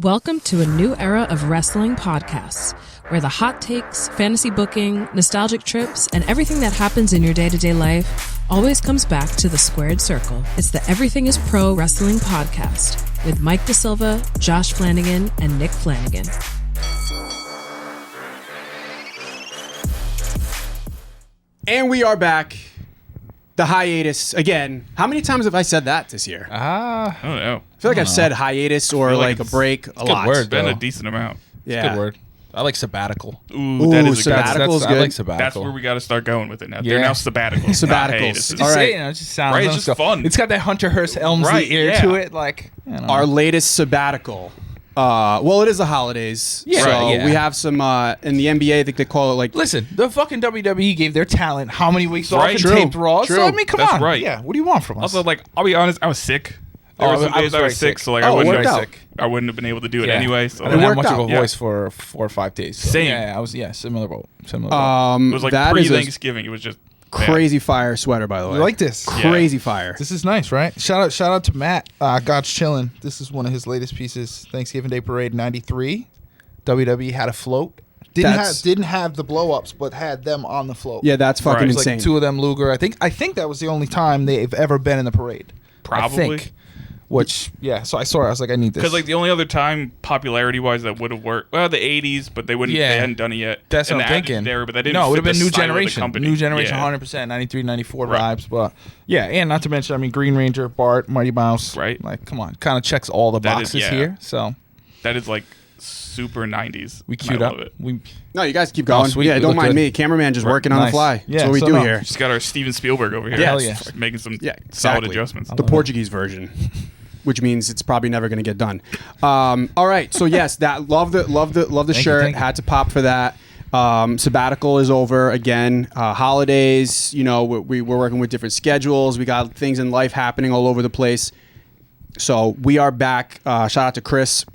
Welcome to a new era of wrestling podcasts, where the hot takes, fantasy booking, nostalgic trips, and everything that happens in your day-to-day life always comes back to the squared circle. It's the Everything is Pro Wrestling podcast with Mike DeSilva, Josh Flanagan, and Nick Flanagan. And we are back. The hiatus again. How many times have I said that this year? I don't know. I feel like I've said hiatus or like a break a lot. It's been a decent amount. Yeah. It's a good word. I like sabbatical. Ooh, that is sabbatical is I good. like sabbatical. That's where we got to start going with it now. Yeah. They're now sabbaticals. not Sabbaticals. hiatuses. All right. It just sounds Right, it's just fun. It's got that Hunter Hearst Helmsley Right, ear yeah. to it. Like, I don't know. Our latest sabbatical. Well, it is the holidays. Yeah. So Right, yeah. we have some in the NBA. I think they call it like. Listen, the fucking WWE gave their talent how many weeks off Right. and True. taped Raw? True. So, I mean, come That's on. right. Yeah, what do you want from us? Also, like, I'll be honest, I was sick. There were some I days was I very was sick, sick. so like Oh, I it wouldn't worked have out. I wouldn't have been able to do it Yeah. anyway. So I didn't have worked much of out. a Yeah. voice for 4 or 5 days. So. Same. Yeah, I was, similar boat. Similar boat. it was like that is a pre-Thanksgiving. It was just bad. crazy fire sweater, by the way. You like this? Crazy fire. This is nice, right? Shout out to Matt. God's chillin'. This is one of his latest pieces. Thanksgiving Day Parade '93. WWE had a float. Didn't have the blow ups, but had them on the float. Yeah, that's fucking Right. It was insane. like two of them Luger. I think that was the only time they've ever been in the parade. Probably. I think. Which so I saw it. I was like, I need this. Because like the only other time popularity-wise that would have worked, well, the '80s, but they wouldn't. Yeah. They hadn't done it yet. That's And what I'm the Attitude thinking. Era, but that didn't. No, it would fit have been the new style of the generation. company. New generation, Yeah. 100%, 93, 94 Right. vibes. But yeah, and not to mention, I mean, Green Ranger, Bart, Mighty Mouse. Right. Like, come on. Kind of checks all the That is- boxes yeah. here. So That is like super '90s. we I queued love up. it. We No, you guys keep going. sweet. Yeah, We don't look mind good. me. Cameraman just working on the Nice. fly. Yeah, That's what we so do no. here. Just got our Steven Spielberg over here. Yes. Hell yeah. Making some Yeah, solid exactly. adjustments. The Portuguese version, which means it's probably never going to get done. All right, so yes, that love the shirt. thank you. Had to pop for that. Sabbatical is over again. Holidays, we're working with different schedules. We got things in life happening all over the place. So we are back. Shout out to Chris,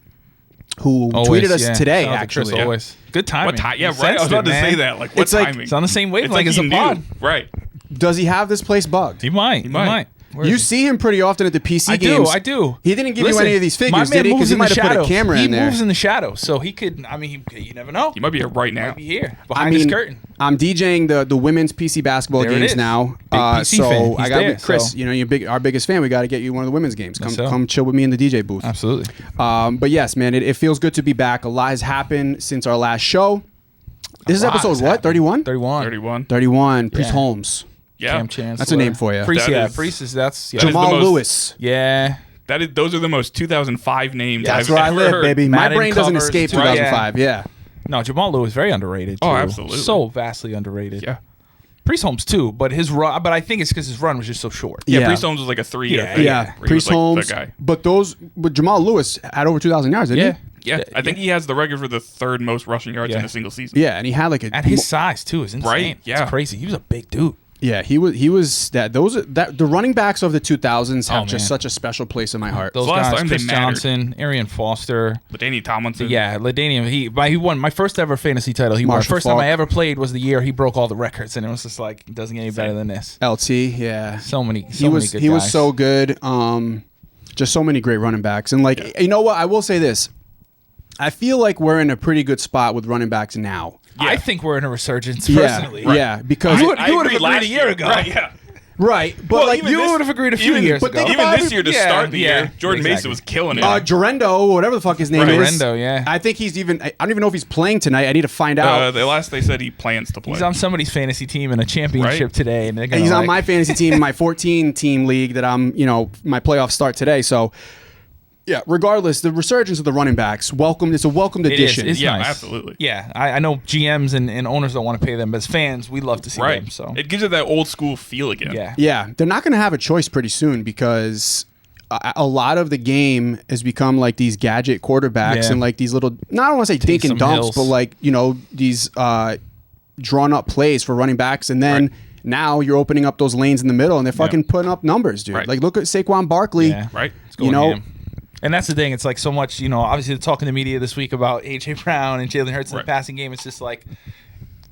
who always, tweeted us yeah. today. Shout out to Chris, Actually, always. Good timing. What time? Yeah, You right. I was sensed about it, to say man. that. Like, what It's like- timing? It's on the same wavelength It's as like a he pod. knew. Right. does he have this place bugged? He might. He might. Where You is he? see him pretty often at the PC I games. do. I do. He didn't give Listen, you any of these my figures, man did he? Because moves he in might the have put a shadows. camera he in there. moves in the shadow, so he could. I mean, you never know. He might be here right He now. might be here I behind mean, his curtain. I'm DJing the women's PC basketball There it games is. now. Big PC so fan. I He's got there, Chris. so- You're our biggest fan. We got to get you one of the women's games. That's so. Come chill with me in the DJ booth. Absolutely. But yes, man, it feels good to be back. A lot has happened since our last show. This is lot episode has what? happened. 31? 31. 31. 31. Priest Yeah. Holmes. Yeah. Cam Chancellor. That's a name for you. Priest, That yeah. is- Priest is that's. Yeah. That is Jamal the most- Lewis. yeah. Those are the most 2005 names That's I've where I ever live, heard. baby. My Madden brain doesn't covers, escape too. 2005. Yeah. No, Jamal Lewis very underrated. Too. Oh, absolutely. So vastly underrated. Yeah. Priest Holmes too, but his run. But I think it's because his run was just so short. Yeah, Yeah. Priest Holmes was like a 3-year Yeah, thing. Yeah. where he Priest was, like, Holmes. the guy. But Jamal Lewis had over 2,000 yards, didn't he? Yeah, I think he has the record for the third most rushing yards Yeah. in a single season. Yeah, and he had like a At his size too is insane. Right, yeah. It's crazy. He was a big dude. Yeah, he was that. The running backs of the 2000s have Oh, just man. such a special place in my heart. Those the last guys, time they Chris mattered. Johnson, Arian Foster. But Danny Tomlinson. Yeah, LaDainian. He won my first ever fantasy title. He won. Marshall First time Faulk. I ever played was the year he broke all the records, and it was just like it doesn't get any better than this. LT, yeah, So many. he was good he was guys. so good. Just so many great running backs, and like you know what, I will say this. I feel like we're in a pretty good spot with running backs now. I think we're in a resurgence Yeah, personally. yeah, because You would I have agreed agreed last a year ago. Right, yeah. right, but Well, like even You this- would have agreed a few even- years but ago. think Even about this it. year to Yeah, start the yeah, year, Jordan exactly. Mason was killing it. Durendo, whatever the fuck his name Right. is. Durendo, yeah. I think he's even. I don't even know if he's playing tonight. I need to find out. The last they said he plans to play. He's on somebody's fantasy team in a championship Right. today, and they're gonna He's on like- my fantasy team, my 14 team league that I'm. My playoffs start today, so. Yeah, regardless, the resurgence of the running backs, welcome. It's a welcomed It is. addition. It's Yeah, nice. absolutely. Yeah, I know GMs and owners don't want to pay them, but as fans, we love to see right. them. So It gives it that old school feel again. yeah, Yeah, they're not going to have a choice pretty soon because a lot of the game has become like these gadget quarterbacks Yeah. and like these little, not I don't want to say dink and Taysom dumps, Hills. but like, these drawn up plays for running backs. And then Right. now you're opening up those lanes in the middle and they're fucking putting up numbers, dude. Right. Like look at Saquon Barkley. yeah, Right? It's going You know, ham. And that's the thing. It's like so much, obviously they're talking to the media this week about A.J. Brown and Jalen Hurts in Right. the passing game. It's just like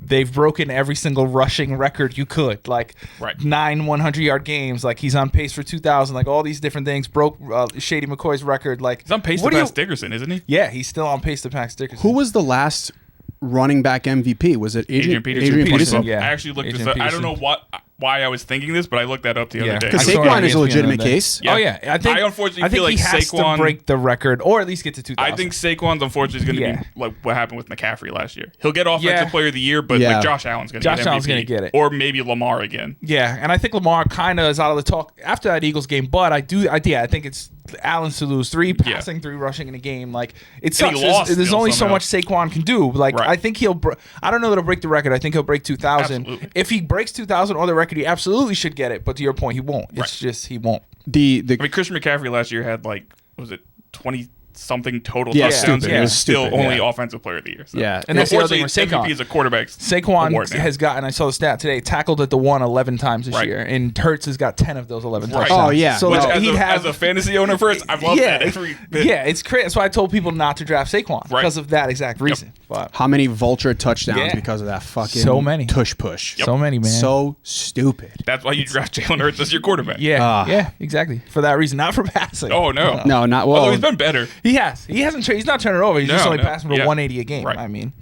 they've broken every single rushing record you could, like 9 100-yard games. Like he's on pace for 2,000. Like all these different things. Broke Shady McCoy's record. Like he's on pace to pass Dickerson, isn't he? Yeah, he's still on pace to pass Dickerson. Who was the last running back MVP? Was it Adrian Peterson? Yeah, I actually looked Adrian this up. Peterson. I don't know why I was thinking this, but I looked that up the other day. Because I saw it on Saquon is a ESPN legitimate the other day. case. Yeah. Oh yeah, I unfortunately feel like he has Saquon to break the record or at least get to 2,000. I think Saquon's unfortunately is going to be like what happened with McCaffrey last year. He'll get Offensive Player of the Year, but like Josh Allen's going to get MVP. Allen's going to get it, or maybe Lamar again. Yeah, and I think Lamar kind of is out of the talk after that Eagles game. But I think it's Allen's to lose 3 passing, 3 rushing in a game. Like it sucks. There's only so much Saquon can do. Like I think I don't know that he'll break the record. I think he'll break 2,000. Absolutely. If he breaks 2,000 or the record, he absolutely should get it. But to your point, he won't. It's just he won't. I mean, Christian McCaffrey last year had like was it 20-something total touchdowns? Stupid. It was still stupid, only Offensive Player of the Year. So. Yeah. And that's the other thing Unfortunately, with Saquon. MVP is a quarterback's Saquon award now. has gotten, I saw the stat today, tackled at the 11 times this year, and Hurts has got 10 of those 11 touchdowns. Oh, yeah. So Which, he'd as a fantasy owner first, I've loved that every bit. Yeah, it's crazy. That's why I told people not to draft Saquon because of that exact reason. But how many vulture touchdowns because of that fucking so many tush push? So many, man. So stupid. That's why you draft Jalen Hurts as your quarterback. Yeah, exactly. For that reason, not for passing. Oh no, no, not well. Although he's been better. He has. He hasn't. He's not turning it over. He's just only passing for 180 a game. Right. I mean,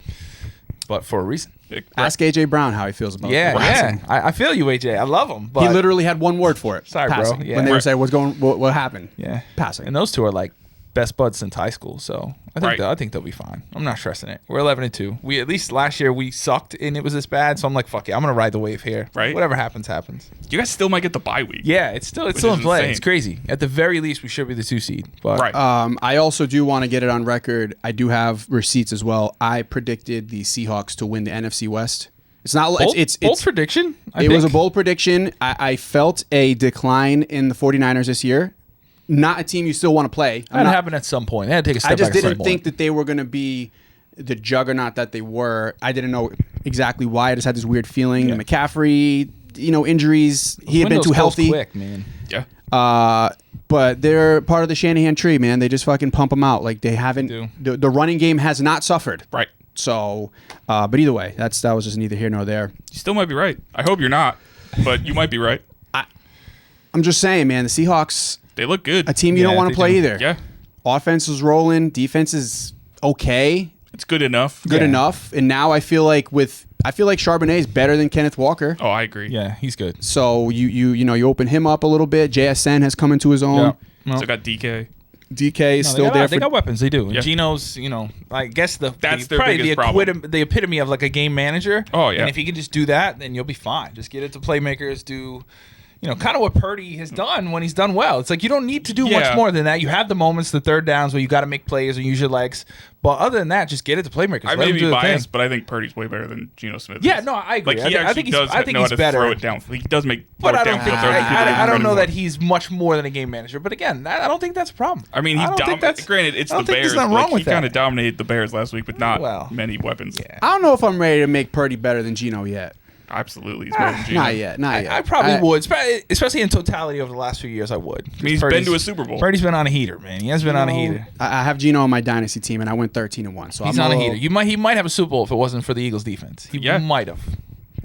but for a reason. Ask AJ Brown how he feels about Yeah. I feel you, AJ. I love him. But he literally had one word for it. Sorry, passing. bro. Yeah. When they were saying what happened. Yeah, passing. And those two are like best buds since high school, so I think they'll be fine. I'm not stressing it. We're 11-2. We at least last year we sucked and it was this bad, so I'm like, fuck it, I'm gonna ride the wave here. Right. Whatever happens, happens. You guys still might get the bye week. Yeah, it's still in play. insane. It's crazy. At the very least, we should be the 2 seed. But I also do want to get it on record. I do have receipts as well. I predicted the Seahawks to win the NFC West. It's not. It's bold prediction. It was a bold prediction. I felt a decline in the 49ers this year. Not a team you still want to play. That happened at some point. They had to take a step back. I just didn't think that they were going to be the juggernaut that they were. I didn't know exactly why. I just had this weird feeling. McCaffrey, injuries. He had been too healthy. Quick, man. Yeah. But they're part of the Shanahan tree, man. They just fucking pump them out. Like they haven't. The running game has not suffered. Right. So, but either way, that was just neither here nor there. You still might be right. I hope you're not, but you might be right. I'm just saying, man. The Seahawks. They look good. A team you don't want to play either. Yeah. Offense is rolling. Defense is okay. It's good enough. Good enough. And now I feel like Charbonnet is better than Kenneth Walker. Oh, I agree. Yeah, he's good. So you open him up a little bit. JSN has come into his own. Yeah. Still got DK. DK is still there. They got weapons. They do. Yeah. And Geno's, I guess that's their probably biggest problem. The epitome of like a game manager. Oh yeah. And if he can just do that, then you'll be fine. Just get it to playmakers. Do. Kind of what Purdy has done when he's done well. It's like you don't need to do much more than that. You have the moments, the third downs where you got to make plays or use your legs. But other than that, just get it to playmakers. I may be biased, but I think Purdy's way better than Geno Smith. Yeah, no, I agree. Like I think he's better. Throw it down. He does make. But I don't know that that he's much more than a game manager. But again, I don't think that's a problem. I mean, granted, it's the Bears. There's nothing wrong with he kind of dominated the Bears last week with not many weapons. Yeah. I don't know if I'm ready to make Purdy better than Geno yet. Absolutely, he's better than Geno. Not yet. I probably would, especially in totality over the last few years. I would. I mean, he's been to a Super Bowl. Purdy's been on a heater, man. He has been on a heater. I have Geno on my dynasty team, and I went 13-1. So he's on a heater. He might have a Super Bowl if it wasn't for the Eagles' defense. He might have.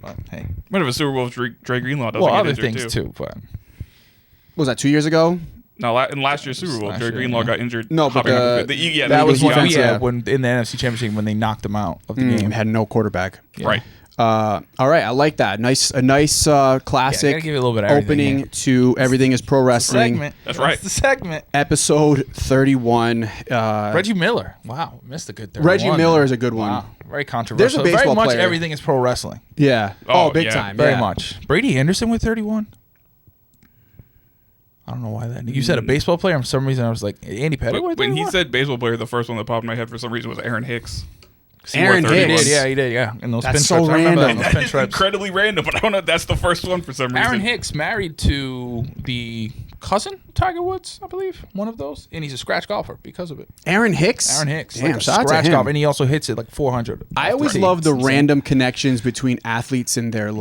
But hey, might have a Super Bowl if Dre Greenlaw doesn't well, get other injured things too. But what was that 2 years ago? No, in last year's Super Bowl, Dre Greenlaw got injured. No, but that was when in the NFC Championship when they knocked him out of the game. Had no quarterback. Yeah. Right. All right, I like that. A nice classic give it a little bit of opening to Everything is Pro Wrestling. That's right. That's the segment. Episode 31. Reggie Miller. Wow, missed a good 31. Reggie Miller is a good one. Wow. Very controversial. There's a baseball very much player. Everything is pro wrestling. Yeah. Oh, big yeah. time. Very much. Brady Anderson with 31. I don't know why that. You said a baseball player, and for some reason I was like, Andy Pettitte with 31? When he said baseball player, the first one that popped in my head for some reason was Aaron Hicks. Aaron Hicks. He did. And those That's pinstripes. so I remember random. those That is pinstripes. incredibly random, but I don't know. That's the first one for some reason. Aaron Hicks married to the cousin Tiger Woods, I believe, one of those, and he's a scratch golfer because of it. Aaron Hicks. Damn, like shout out to scratch him. golf, and he also hits it like 400. I always love the random connections between athletes and their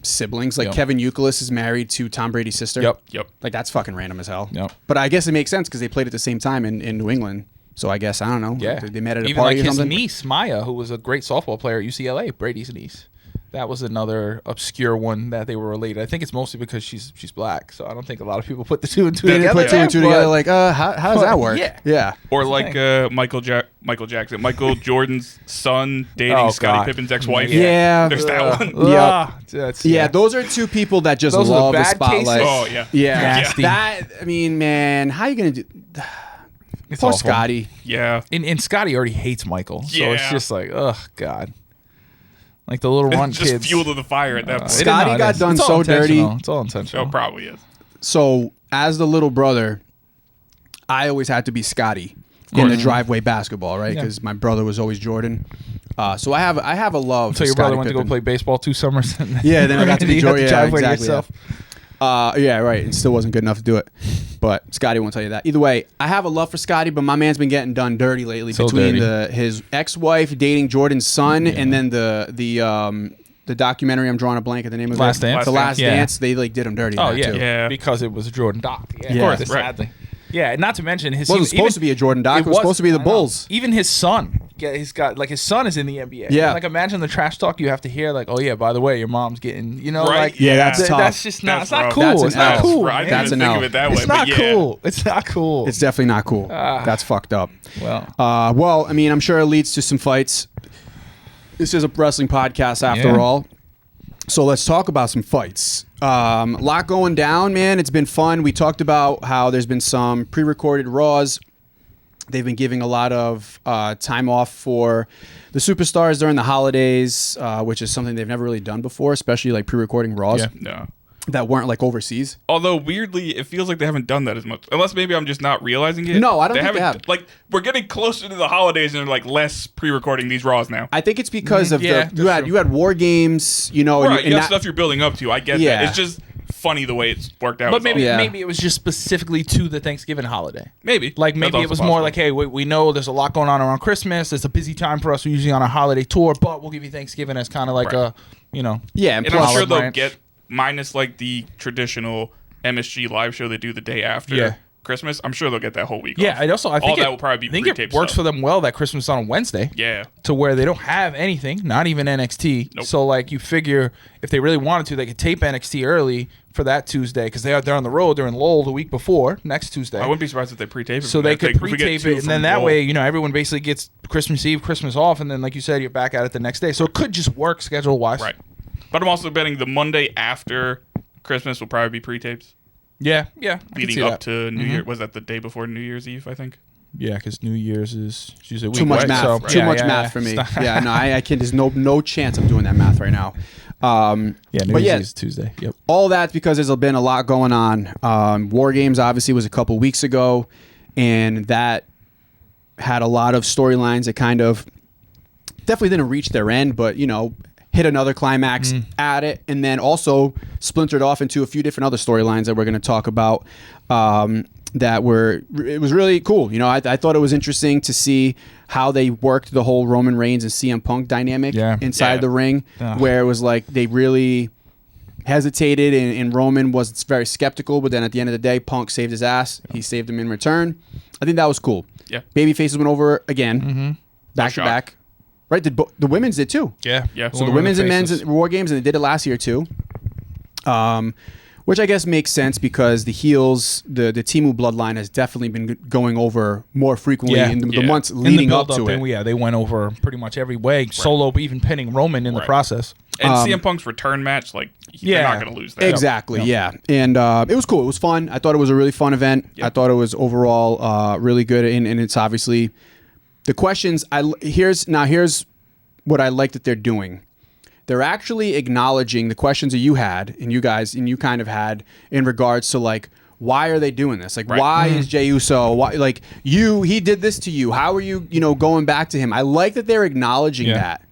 siblings. Like Kevin Youkilis is married to Tom Brady's sister. Yep. Like that's fucking random as hell. Yep. But I guess it makes sense because they played at the same time in New England. So I guess, I don't know. Yeah. They met at a Even party like or something. his niece, Maya, who was a great softball player at UCLA, Brady's niece. That was another obscure one that they were related. I think it's mostly because she's black, so I don't think a lot of people put the two and two They together. didn't put two and two together. Like, how does that work? Yeah. Or like Michael Jordan's son dating Scottie Pippen's ex-wife. Yeah. There's that one. Yeah, those are two people that just Those are love the bad spotlight. cases. Oh, yeah. Yeah. Nasty. That, I mean, man, how you going to do... It's Poor awful. Scotty. Yeah. And Scotty already hates Michael, so it's Yeah. just like, oh God, like the little run Just kids. fuel to the fire at that point. Scotty got done so dirty. It's all intentional. Oh, probably is. So, as the little brother, I always had to be Scotty in the driveway basketball, right? Because my brother was always Jordan. So I have a love. So for your brother Scottie went to Pippen. go play baseball 2 summers. And Yeah, then I got to be you had Jordan. to Yeah, driveway to exactly. yourself. Yeah, right. It still wasn't good enough to do it. But Scotty won't tell you that. Either way, I have a love for Scotty, but my man's been getting done dirty lately So between dirty. his ex-wife dating Jordan's son and then the documentary, I'm drawing a blank at the name of Last it. Dance? The Last Yeah. Dance. They like did him dirty. Oh in that, yeah, too. Yeah. because it was a Jordan doc. Yeah, Yeah. of course, Right. sadly. Yeah, and not to mention his. Wasn't supposed to be a Jordan doc. It was supposed to be the I know. Bulls. Even his son. Yeah, he's got like his son is in the NBA. Yeah. Like imagine the trash talk you have to hear. Like, oh yeah, by the way, your mom's getting. You know, Right. like Yeah, that's tough. That's just not. That's It's not rough. cool. That's It's an not L. cool. Right. I man. didn't That's even an think L. of it that way. It's but not yeah. cool. It's not cool. It's definitely not cool. That's fucked up. Well, Well, I mean, I'm sure it leads to some fights. This is a wrestling podcast after Yeah. all. So let's talk about some fights. A lot going down, man. It's been fun. We talked about how there's been some pre-recorded Raws. They've been giving a lot of time off for the superstars during the holidays, which is something they've never really done before, especially like pre-recording Raws Yeah. No. that weren't like overseas. Although weirdly, it feels like they haven't done that as much. Unless maybe I'm just not realizing it. No, I don't think they haven't. have. Like we're getting closer to the holidays and they're like less pre-recording these Raws now. I think it's because of Yeah, you had War Games, you know, Right, and you got that- stuff you're building up to. I get Yeah. that. It's just funny the way it's worked out. but is all. maybe Yeah. maybe it was just specifically to the Thanksgiving holiday. Maybe Like That's maybe it also was possible. more like, hey, we know there's a lot going on around Christmas. It's a busy time for us. We're usually on a holiday tour, but we'll give you Thanksgiving as kind of like Right. a, you know. yeah, and And I'm plus, sure they'll branch. get minus like the traditional MSG live show they do the day after Yeah. Christmas. I'm sure they'll get that whole week. Yeah, off. I also I think all that will probably be I think it pre-taped works stuff. for them well that Christmas is on a Wednesday. Yeah, To where they don't have anything, not even NXT. Nope. So like you figure if they really wanted to, they could tape NXT early for that Tuesday because they're on the road. They're in Lowell the week before next Tuesday. I wouldn't be surprised if they pre-tape it. So from they that. could If we get pre-tape two it, and from then that Lowell. way, you know, everyone basically gets Christmas Eve, Christmas off, and then like you said, you're back at it the next day. So it could just work schedule wise. Right. But I'm also betting the Monday after Christmas will probably be pre-tapes. Yeah, yeah. I can Leading see up that. to New Year. Was that the day before New Year's Eve, I think? Yeah, because New Year's is usually a week, too much right? math. So, Too yeah, much yeah, math yeah. for me. Stop. Yeah, no, I can't. There's no chance I'm doing that math right now. Yeah, New but Year's yeah, Eve is Tuesday. Yep. all that's because there's been a lot going on. War Games obviously was a couple weeks ago, and that had a lot of storylines that kind of definitely didn't reach their end, but you know, hit another climax at it, and then also splintered off into a few different other storylines that we're going to talk about. It was really cool. You know, I thought it was interesting to see how they worked the whole Roman Reigns and CM Punk dynamic inside Yeah. the ring, Ugh. where it was like they really hesitated and Roman was very skeptical, but then at the end of the day, Punk saved his ass. He saved him in return. I think that was cool. Yeah. Babyfaces went over again, back to shock. back. Right, the women's did too. Yeah. Yeah. So the women's and men's War Games, and they did it last year too. Which I guess makes sense because the heels, the Temu bloodline has definitely been going over more frequently Yeah. in the Yeah. months In leading the up build-up, to it. and they went over pretty much every way. Solo even pinning Roman in the Right. process. And CM Punk's return match, like, they're Yeah. not going to lose that. Exactly, yeah. And it was cool. It was fun. I thought it was a really fun event. I thought it was overall really good. And it's obviously the questions. Here's what I like that they're doing. They're actually acknowledging the questions that you had and you guys and you kind of had in regards to like, why are they doing this? Like, why is Jey Uso? Why, like he did this to you? How are you, going back to him? I like that they're acknowledging that.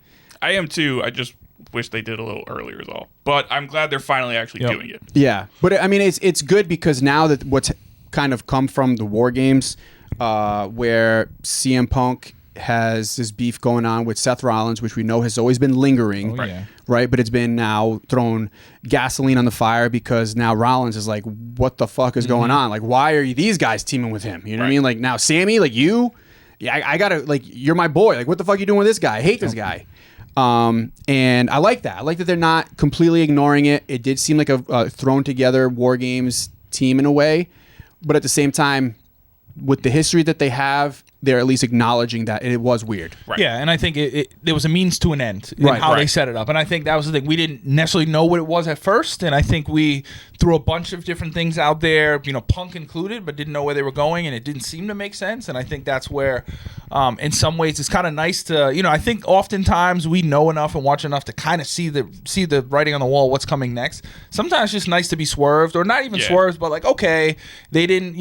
I am too. I just wish they did a little earlier is all. But I'm glad they're finally actually doing it. Yeah, but I mean, it's good because now that what's kind of come from the War Games, where CM Punk has this beef going on with Seth Rollins, which we know has always been lingering, right? But it's been now thrown gasoline on the fire because now Rollins is like, what the fuck is going on? Like, why are these guys teaming with him? You know what I mean? Like now Sammy, like you yeah, I gotta, like, you're my boy. Like, what the fuck are you doing with this guy? I hate this guy. And I like that. I like that they're not completely ignoring it. It did seem like a thrown together War Games team in a way, but at the same time, with the history that they have, they're at least acknowledging that it was weird. Right. Yeah, and I think there was a means to an end in how they set it up. And I think that was the thing. We didn't necessarily know what it was at first, and I think we threw a bunch of different things out there, Punk included, but didn't know where they were going, and it didn't seem to make sense. And I think that's where, in some ways, it's kind of nice to, I think oftentimes we know enough and watch enough to kind of see the writing on the wall, what's coming next. Sometimes it's just nice to be swerved, or not even swerved, but like, okay, they didn't,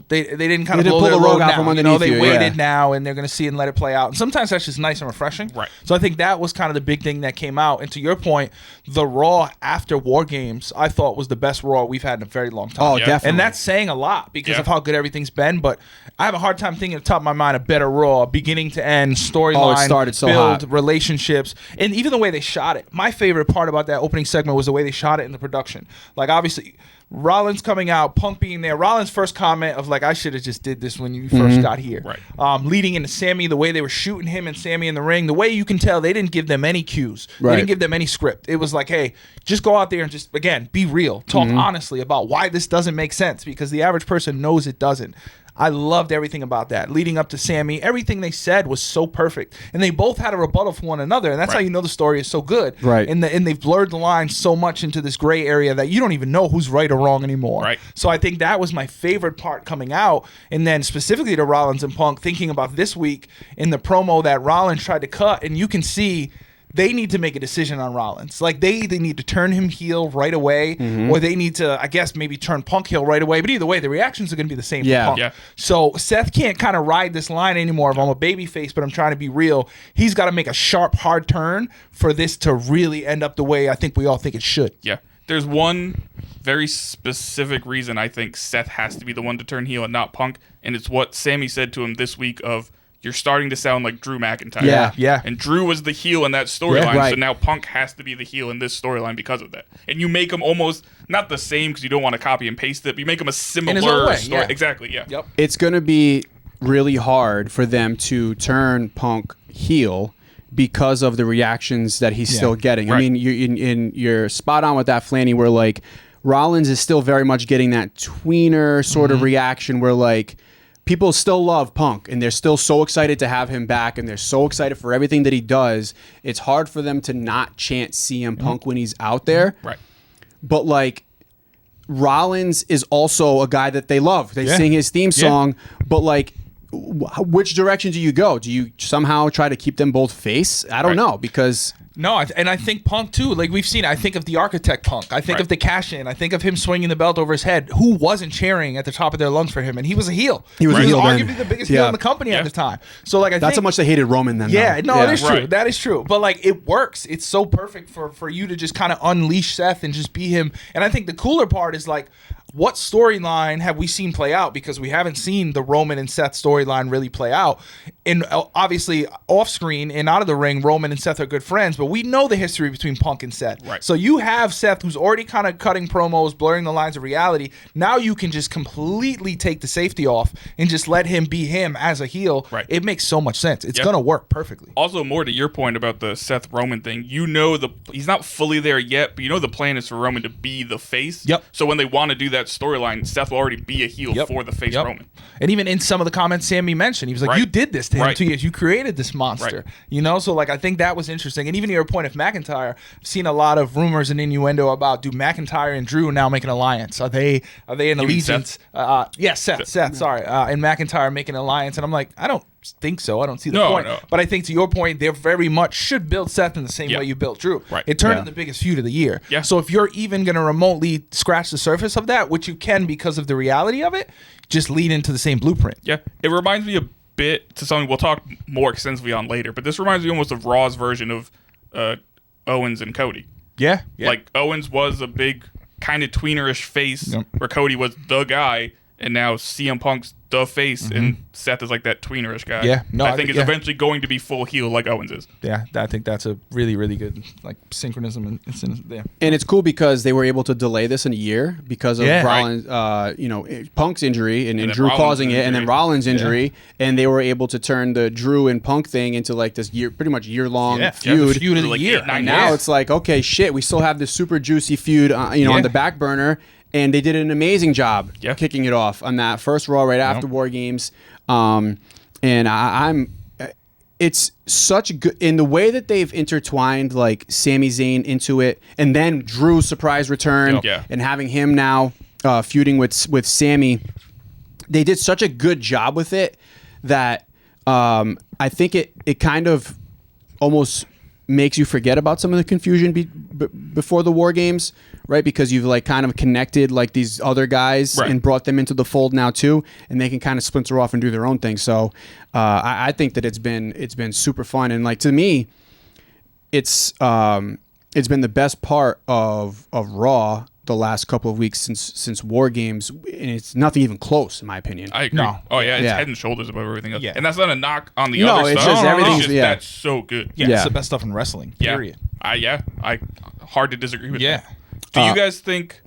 they didn't kind of blow their load out from underneath they waited now, and they're going to see and let it play out. And sometimes that's just nice and refreshing. Right. So I think that was kind of the big thing that came out. And to your point, the Raw after War Games, I thought was the best Raw we've had in a very long time. Oh, definitely. And that's saying a lot because of how good everything's been. But I have a hard time thinking at the top of my mind a better Raw, beginning to end, storyline, it started so build, hot. Relationships, and even the way they shot it. My favorite part about that opening segment was the way they shot it in the production. Like, obviously, Rollins coming out, Punk being there. Rollins' first comment of like, I should have just did this when you first got here. Right. Leading into Sammy, the way they were shooting him and Sammy in the ring, the way you can tell they didn't give them any cues. They didn't give them any script. It was like, hey, just go out there and just, again, be real. Talk honestly about why this doesn't make sense, because the average person knows it doesn't. I loved everything about that. Leading up to Sammy, everything they said was so perfect. And they both had a rebuttal for one another. And that's how you know the story is so good. Right. And they've blurred the lines so much into this gray area that you don't even know who's right or wrong anymore. Right. So I think that was my favorite part coming out. And then specifically to Rollins and Punk, thinking about this week in the promo that Rollins tried to cut, and you can see they need to make a decision on Rollins. Like, they either need to turn him heel right away, or they need to, I guess, maybe turn Punk heel right away. But either way, the reactions are going to be the same for Punk. Yeah. So Seth can't kind of ride this line anymore of I'm a babyface, but I'm trying to be real. He's got to make a sharp, hard turn for this to really end up the way I think we all think it should. Yeah. There's one very specific reason I think Seth has to be the one to turn heel and not Punk, and it's what Sammy said to him this week of, you're starting to sound like Drew McIntyre. Yeah. And Drew was the heel in that storyline, so now Punk has to be the heel in this storyline because of that. And you make him almost, not the same because you don't want to copy and paste it, but you make him a similar story. Exactly, yeah. Yep. It's going to be really hard for them to turn Punk heel because of the reactions that he's still getting. Right. I mean, you're spot on with that, Flanny, where, like, Rollins is still very much getting that tweener sort of reaction where, like, people still love Punk, and they're still so excited to have him back, and they're so excited for everything that he does. It's hard for them to not chant CM Punk when he's out there. Right. But, like, Rollins is also a guy that they love. They sing his theme song, but, like, which direction do you go? Do you somehow try to keep them both face? I don't know, because... No, and I think Punk too. Like we've seen, I think of the Architect Punk. I think of the cash in. I think of him swinging the belt over his head. Who wasn't cheering at the top of their lungs for him? And he was a heel. He was a heel then. Arguably the biggest heel in the company at the time. So like, that's how much they hated Roman then. It is true. That is true. But like, it works. It's so perfect for you to just kind of unleash Seth and just be him. And I think the cooler part is like, what storyline have we seen play out? Because we haven't seen the Roman and Seth storyline really play out. And obviously, off screen and out of the ring, Roman and Seth are good friends, but we know the history between Punk and Seth. Right. So you have Seth, who's already kind of cutting promos, blurring the lines of reality. Now you can just completely take the safety off and just let him be him as a heel. Right. It makes so much sense. It's going to work perfectly. Also, more to your point about the Seth Roman thing, he's not fully there yet, but the plan is for Roman to be the face. Yep. So when they want to do that storyline, Seth will already be a heel for the face Roman. And even in some of the comments Sammy mentioned, he was like, you did this to him 2 years. You created this monster. So like, I think that was interesting. And even to your point of McIntyre, I've seen a lot of rumors and innuendo about, do McIntyre and Drew now make an alliance? Are they in allegiance? Seth, sorry. And McIntyre making an alliance. And I'm like, I don't think so. I don't see the point. No. But I think to your point, they very much should build Seth in the same way you built Drew. Right. It turned into the biggest feud of the year. Yeah. So if you're even going to remotely scratch the surface of that, which you can because of the reality of it, just lead into the same blueprint. Yeah. It reminds me a bit to something we'll talk more extensively on later, but this reminds me almost of Raw's version of Owens and Cody. Yeah. Like, Owens was a big kind of tweenerish face where Cody was the guy, and now CM Punk's the face, and Seth is like that tweenerish guy. Yeah, no, I think it's eventually going to be full heel like Owens is. Yeah, I think that's a really, really good like synchronism and yeah. And it's cool because they were able to delay this in a year because of Rollins, Punk's injury and Drew Rollins' causing it, and then injury. Rollins' injury, and they were able to turn the Drew and Punk thing into like this pretty much year-long feud. The feud of the Like year. 8, 9 And now it's like, okay, shit, we still have this super juicy feud, on the back burner. And they did an amazing job kicking it off on that first Raw right after War Games. It's such good in the way that they've intertwined like Sami Zayn into it, and then Drew's surprise return, and having him now feuding with Sami. They did such a good job with it that I think it kind of almost makes you forget about some of the confusion before the War Games, right? Because you've like kind of connected like these other guys and brought them into the fold now too, and they can kind of splinter off and do their own thing. So I think that it's been super fun, and like to me, it's been the best part of Raw the last couple of weeks since War Games, and it's nothing even close in my opinion. I agree. No. Oh yeah, it's head and shoulders above everything else. Yeah. And that's not a knock on the No, other it's stuff. just everything's- It's just that's so good. Yeah, Yeah. it's the best stuff in wrestling. Period. I hard to disagree with Yeah. that. Do you guys think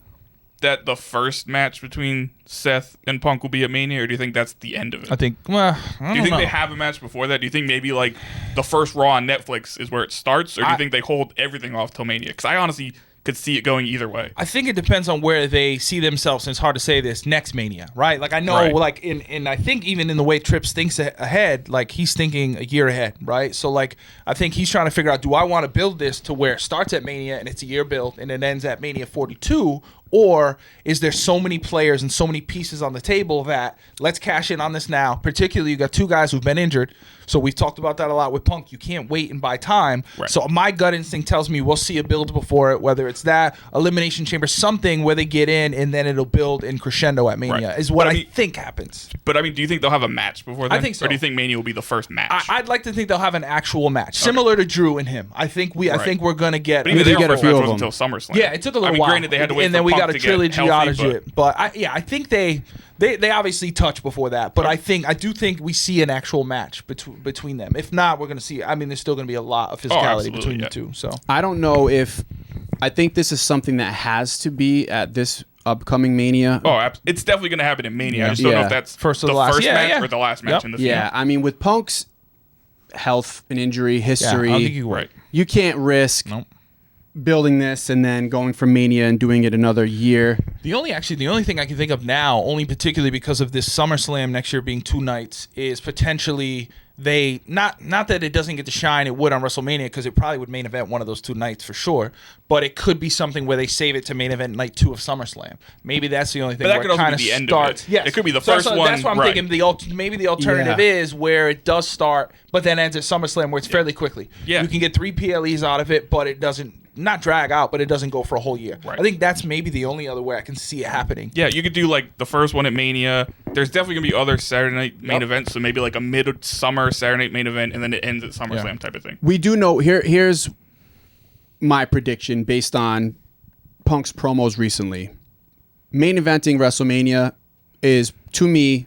that the first match between Seth and Punk will be at Mania, or do you think that's the end of it? I think. Well, I do you think they have a match before that? Do you think maybe like the first Raw on Netflix is where it starts, or do you think they hold everything off till Mania? Because I honestly could see it going either way. I think it depends on where they see themselves, and it's hard to say this, next Mania, right? Like I know, like in I think even in the way Trips thinks ahead, like he's thinking a year ahead, right? So like I think he's trying to figure out, do I want to build this to where it starts at Mania and it's a year built and it ends at Mania 42, or is there so many players and so many pieces on the table that let's cash in on this now? Particularly, you got two guys who've been injured. So we've talked about that a lot with Punk. You can't wait and buy time. Right. So my gut instinct tells me we'll see a build before it, whether it's that, Elimination Chamber, something where they get in and then it'll build in crescendo at Mania is what I think happens. But I mean, do you think they'll have a match before then? I think so. Or do you think Mania will be the first match? I'd like to think they'll have an actual match, similar to Drew and him. I think we're gonna get. But even We their get a first few match of wasn't them. until SummerSlam. Yeah, it took a little I mean, while. granted, they had to wait and then for we Punk got a to get trilogy healthy, out of it. But I think they obviously touch before that. But I do think we see an actual match between them. If not, we're gonna see. I mean, there's still gonna be a lot of physicality between the two. So I don't know if I think this is something that has to be at this upcoming Mania. Oh, it's definitely going to happen in Mania. I just don't know if that's First or the the last. first Yeah, match yeah. or the last match in the feud. Yeah, I mean with Punk's health and injury history, I don't think you Right. you can't risk Nope. building this and then going from Mania and doing it another year. The only thing I can think of now, only particularly because of this SummerSlam next year being 2 nights, is potentially they not that it doesn't get to shine, it would on WrestleMania because it probably would main event one of those 2 nights for sure. But it could be something where they save it to main event night 2 of SummerSlam. Maybe that's the only thing. But that where could also kinda be the end starts. of it. Yes. It could be the So first one. That's what I'm right. thinking. Maybe the alternative is where it does start, but then ends at SummerSlam where it's fairly quickly. Yeah. You can get 3 PLEs out of it, but it doesn't not drag out, but it doesn't go for a whole year. Right. I think that's maybe the only other way I can see it happening. Yeah, you could do like the first one at Mania. There's definitely going to be other Saturday night main events, so maybe like a mid-summer Saturday night main event, and then it ends at SummerSlam type of thing. We do know here's my prediction based on Punk's promos recently. Main eventing WrestleMania is to me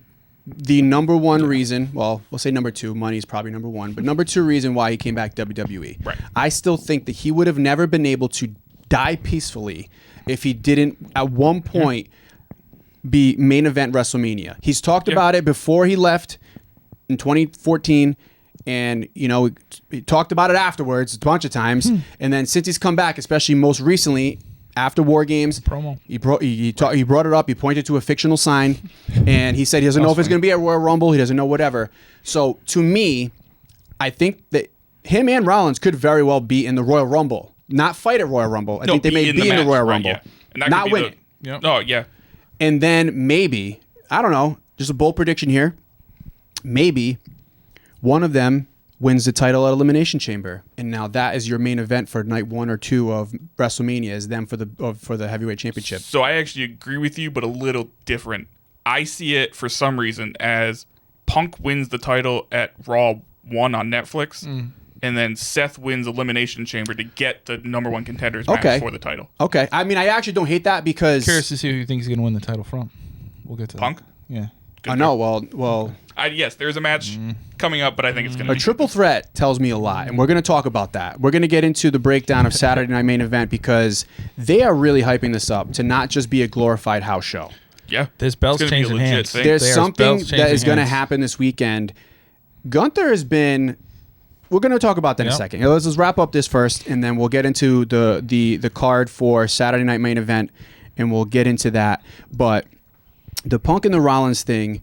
the number one reason, well, we'll say number 2, money is probably number 1, but number 2 reason why he came back to WWE. Right. I still think that he would have never been able to die peacefully if he didn't at one point be main event WrestleMania. He's talked about it before he left in 2014, and he talked about it afterwards a bunch of times, and then since he's come back, especially most recently after War Games, Promo. he brought it up. He pointed to a fictional sign, and he said he doesn't know if it's going to be at Royal Rumble. He doesn't know whatever. So to me, I think that him and Rollins could very well be in the Royal Rumble, not fight at Royal Rumble. I think they may be in the Royal Rumble, And that not could be win it. Oh yeah. And then maybe, I don't know, just a bold prediction here, maybe one of them wins the title at Elimination Chamber, and now that is your main event for night 1 or 2 of WrestleMania, is them for the heavyweight championship. So I actually agree with you, but a little different. I see it for some reason as Punk wins the title at Raw 1 on Netflix, and then Seth wins Elimination Chamber to get the number 1 contenders match for the title. Okay. I mean, I actually don't hate that because Curious to see who you think is going to win the title from. We'll get to Punk? that. Yeah. good. I know. Well. Yes, there's a match coming up, but I think it's going to be... A triple threat tells me a lot, and we're going to talk about that. We're going to get into the breakdown of Saturday Night Main Event because they are really hyping this up to not just be a glorified house show. Yeah. There's belts changing hands. There's something that is going to happen this weekend. Gunther has been... We're going to talk about that in a second. Let's wrap up this first, and then we'll get into the card for Saturday Night Main Event, and we'll get into that. But the Punk and the Rollins thing...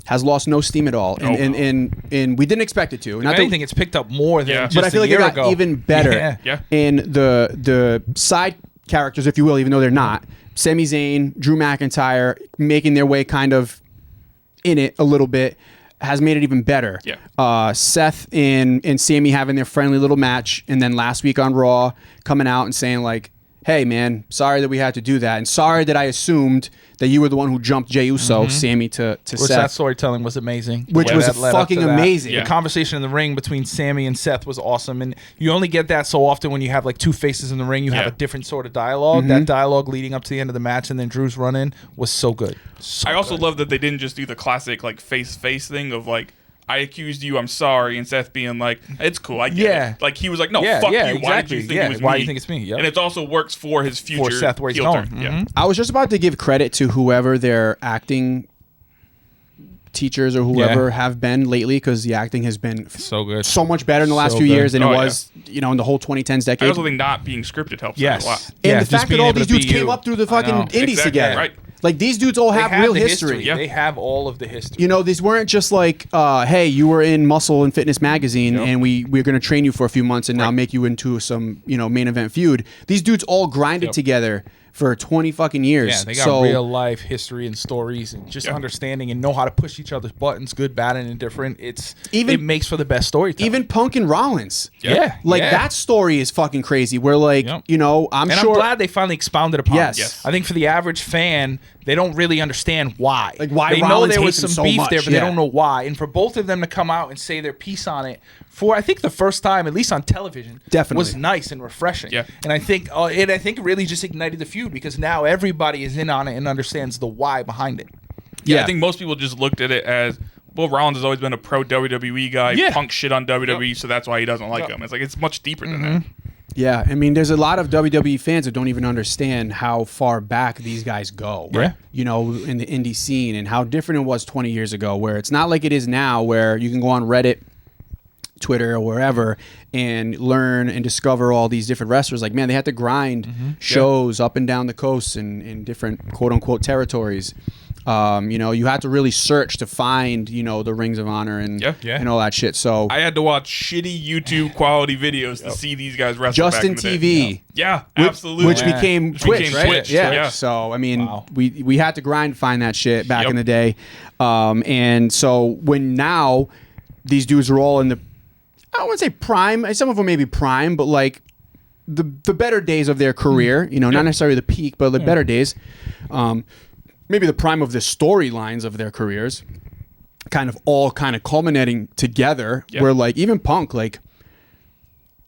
has lost no steam at all, and we didn't expect it to. If anything, it's picked up more than just but I feel like it got even better. Yeah. And the side characters, if you will, even though they're not, Sami Zayn, Drew McIntyre, making their way kind of in it a little bit, has made it even better. Yeah. Seth and Sami having their friendly little match, and then last week on Raw coming out and saying like, hey, man, sorry that we had to do that. And sorry that I assumed that you were the one who jumped Jey Uso, Sami, to Seth. That storytelling was amazing. Which was fucking amazing. Yeah. The conversation in the ring between Sami and Seth was awesome. And you only get that so often when you have like two faces in the ring. You have a different sort of dialogue. That dialogue leading up to the end of the match and then Drew's run-in was so good. I also love that they didn't just do the classic like face-to-face thing of like, I accused you, I'm sorry, and Seth being like, it's cool, I get it. Like, he was like, no, fuck you, exactly. why did you think it was me? Why do you think it's me? Yep. And it also works for his future. For Seth, where he's going. Yeah. I was just about to give credit to whoever their acting teachers or whoever have been lately, because the acting has been so good, so much better in the last few years than it was, in the whole 2010s decade. I also think not being scripted helps a lot. And the fact that all these dudes came up through the fucking indies together. Right. Like, these dudes all have real history. Yeah. They have all of the history. These weren't just like, hey, you were in Muscle and Fitness magazine, and we're going to train you for a few months and now make you into some, main event feud. These dudes all grinded together for 20 fucking years. Yeah, they got real life history and stories and just understanding and know how to push each other's buttons, good, bad, and indifferent. It makes for the best storytelling. Even Punk and Rollins. Yeah. That story is fucking crazy. Where I'm glad they finally expounded upon it. Yes. I think for the average fan, they don't really understand why. Like, why they Rollins know there was hates him some so beef much. there, but they don't know why. And for both of them to come out and say their piece on it for, I think, the first time, at least on television, was nice and refreshing. Yeah. And I think it really just ignited the feud because now everybody is in on it and understands the why behind it. Yeah, I think most people just looked at it as, well, Rollins has always been a pro WWE guy. Punk shit on WWE, so that's why he doesn't like him. It's like, it's much deeper than that. Yeah, I mean, there's a lot of WWE fans that don't even understand how far back these guys go. Yeah. In the indie scene, and how different it was 20 years ago, where it's not like it is now, where you can go on Reddit, Twitter, or wherever and learn and discover all these different wrestlers. Like, man, they had to grind shows up and down the coast in different quote-unquote territories. You had to really search to find, the Rings of Honor and all that shit. So I had to watch shitty YouTube quality videos to see these guys wrestle just back in the day. TV. Yeah, absolutely. Which became Twitch, right? Twitch, yeah. So, I mean, we had to grind to find that shit back in the day. And so when now these dudes are all in the, I don't want to say prime, some of them may be prime, but like the better days of their career, not necessarily the peak, but the better days. Maybe the prime of the storylines of their careers, kind of culminating together, where like even Punk, like